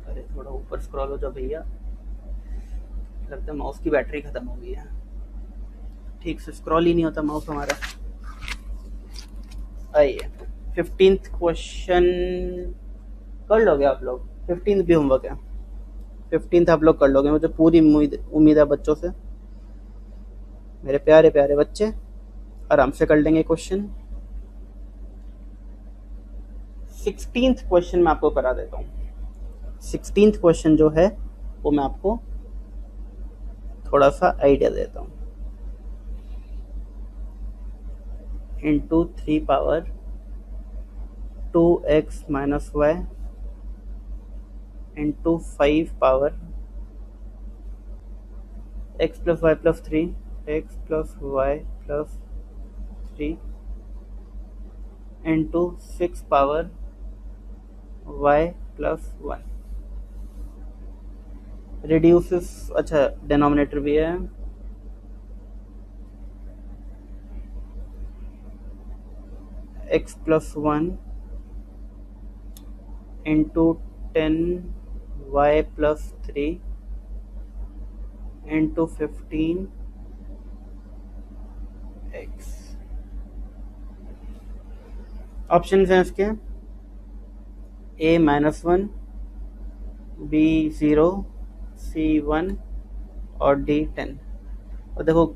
अरे थोड़ा ऊपर स्क्रॉल हो जाओ भैया, लगता है माउस की बैटरी खत्म हो गई है, ठीक से स्क्रॉल ही नहीं होता माउस हमारा। आइए 15th क्वेश्चन कर लोगे आप लोग, 15th भी होमवर्क है, 15th आप लोग कर लोगे, मुझे पूरी उम्मीद है बच्चों से। मेरे प्यारे प्यारे बच्चे आराम से कर लेंगे क्वेश्चन। 16th क्वेश्चन मैं आपको करा देता हूँ। 16th क्वेश्चन जो है वो मैं आपको थोड़ा सा आइडिया देता हूँ। Into 3 power 2x minus y into 5 power x plus y plus 3 x plus y plus 3 into 6 power y plus 1। Reduces, अच्छा डिनोमिनेटर भी है, x+1 into 10y+3 into 15x। Option हैं इसके a-1, b0, c1 और d10। और देखो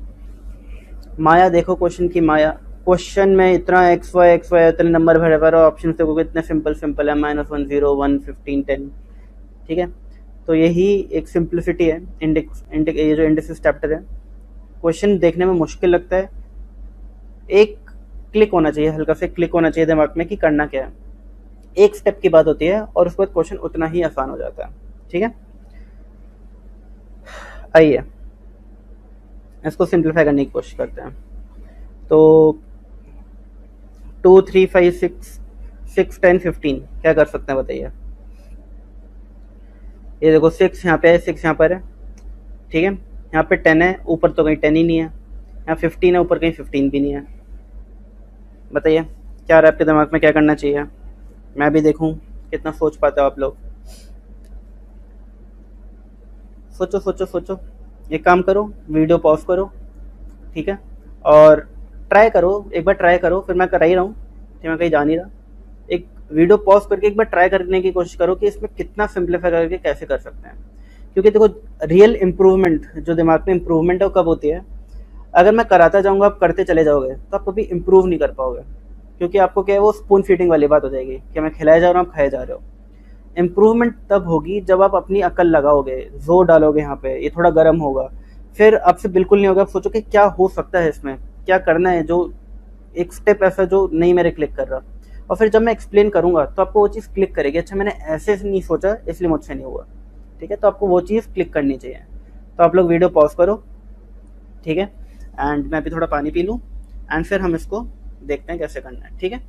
माया, देखो question की माया, क्वेश्चन में इतना एक्स वाई इतने नंबर भरे भरे, ऑप्शन देखो कितने सिंपल सिंपल है, -1, 0, 1, 15, 10। ठीक है, तो यही एक सिंप्लिसिटी है ये जो इंडिसेस चैप्टर है। क्वेश्चन देखने में मुश्किल लगता है, एक क्लिक होना चाहिए, हल्का से क्लिक होना चाहिए दिमाग में कि करना क्या है, एक स्टेप की बात होती है और उसके बाद क्वेश्चन उतना ही आसान हो जाता है। ठीक है, आइए इसको सिंप्लीफाई करने की कोशिश करते हैं। तो 2, 3, 5, 6, 10, 15 क्या कर सकते हैं बताइए। ये देखो 6 यहाँ पे है, 6 यहाँ पर है। ठीक है, यहाँ पे 10 है, ऊपर तो कहीं 10 ही नहीं है, यहाँ 15 है, ऊपर कहीं 15 भी नहीं है। बताइए क्या आ रहा है आपके दिमाग में, क्या करना चाहिए, मैं भी देखूं कितना सोच पाते हो आप लोग। सोचो सोचो सोचो, एक काम करो, वीडियो पॉज करो, ठीक है, और ट्राई करो, एक बार ट्राई करो, फिर मैं कर ही रहा हूँ, मैं कहीं जा नहीं रहा। एक वीडियो पॉज करके एक बार ट्राई करने की कोशिश करो कि इसमें कितना सिंप्लीफाई करके कैसे कर सकते हैं। क्योंकि देखो रियल इम्प्रूवमेंट, जो दिमाग में इम्प्रूवमेंट है वो कब होती है, अगर मैं कराता जाऊँगा, आप करते चले जाओगे तो आप कभी इम्प्रूव नहीं कर पाओगे। क्योंकि आपको क्या है, वो स्पून फीडिंग वाली बात हो जाएगी कि मैं खिलाया जा रहा हूँ, आप खाए जा रहे हो। इम्प्रूवमेंट तब होगी जब आप अपनी अकल लगाओगे, जोर डालोगे, यहाँ पे ये थोड़ा गर्म होगा, फिर आपसे बिल्कुल नहीं होगा, आप सोचो कि क्या हो सकता है इसमें, क्या करना है, जो एक स्टेप ऐसा जो नहीं मेरे क्लिक कर रहा, और फिर जब मैं एक्सप्लेन करूंगा तो आपको वो चीज़ क्लिक करेगी, अच्छा मैंने ऐसे नहीं सोचा इसलिए मुझसे नहीं हुआ। ठीक है, तो आपको वो चीज़ क्लिक करनी चाहिए। तो आप लोग वीडियो पॉज करो, ठीक है, एंड मैं भी थोड़ा पानी पी लूँ, एंड फिर हम इसको देखते हैं कैसे करना है। ठीक है।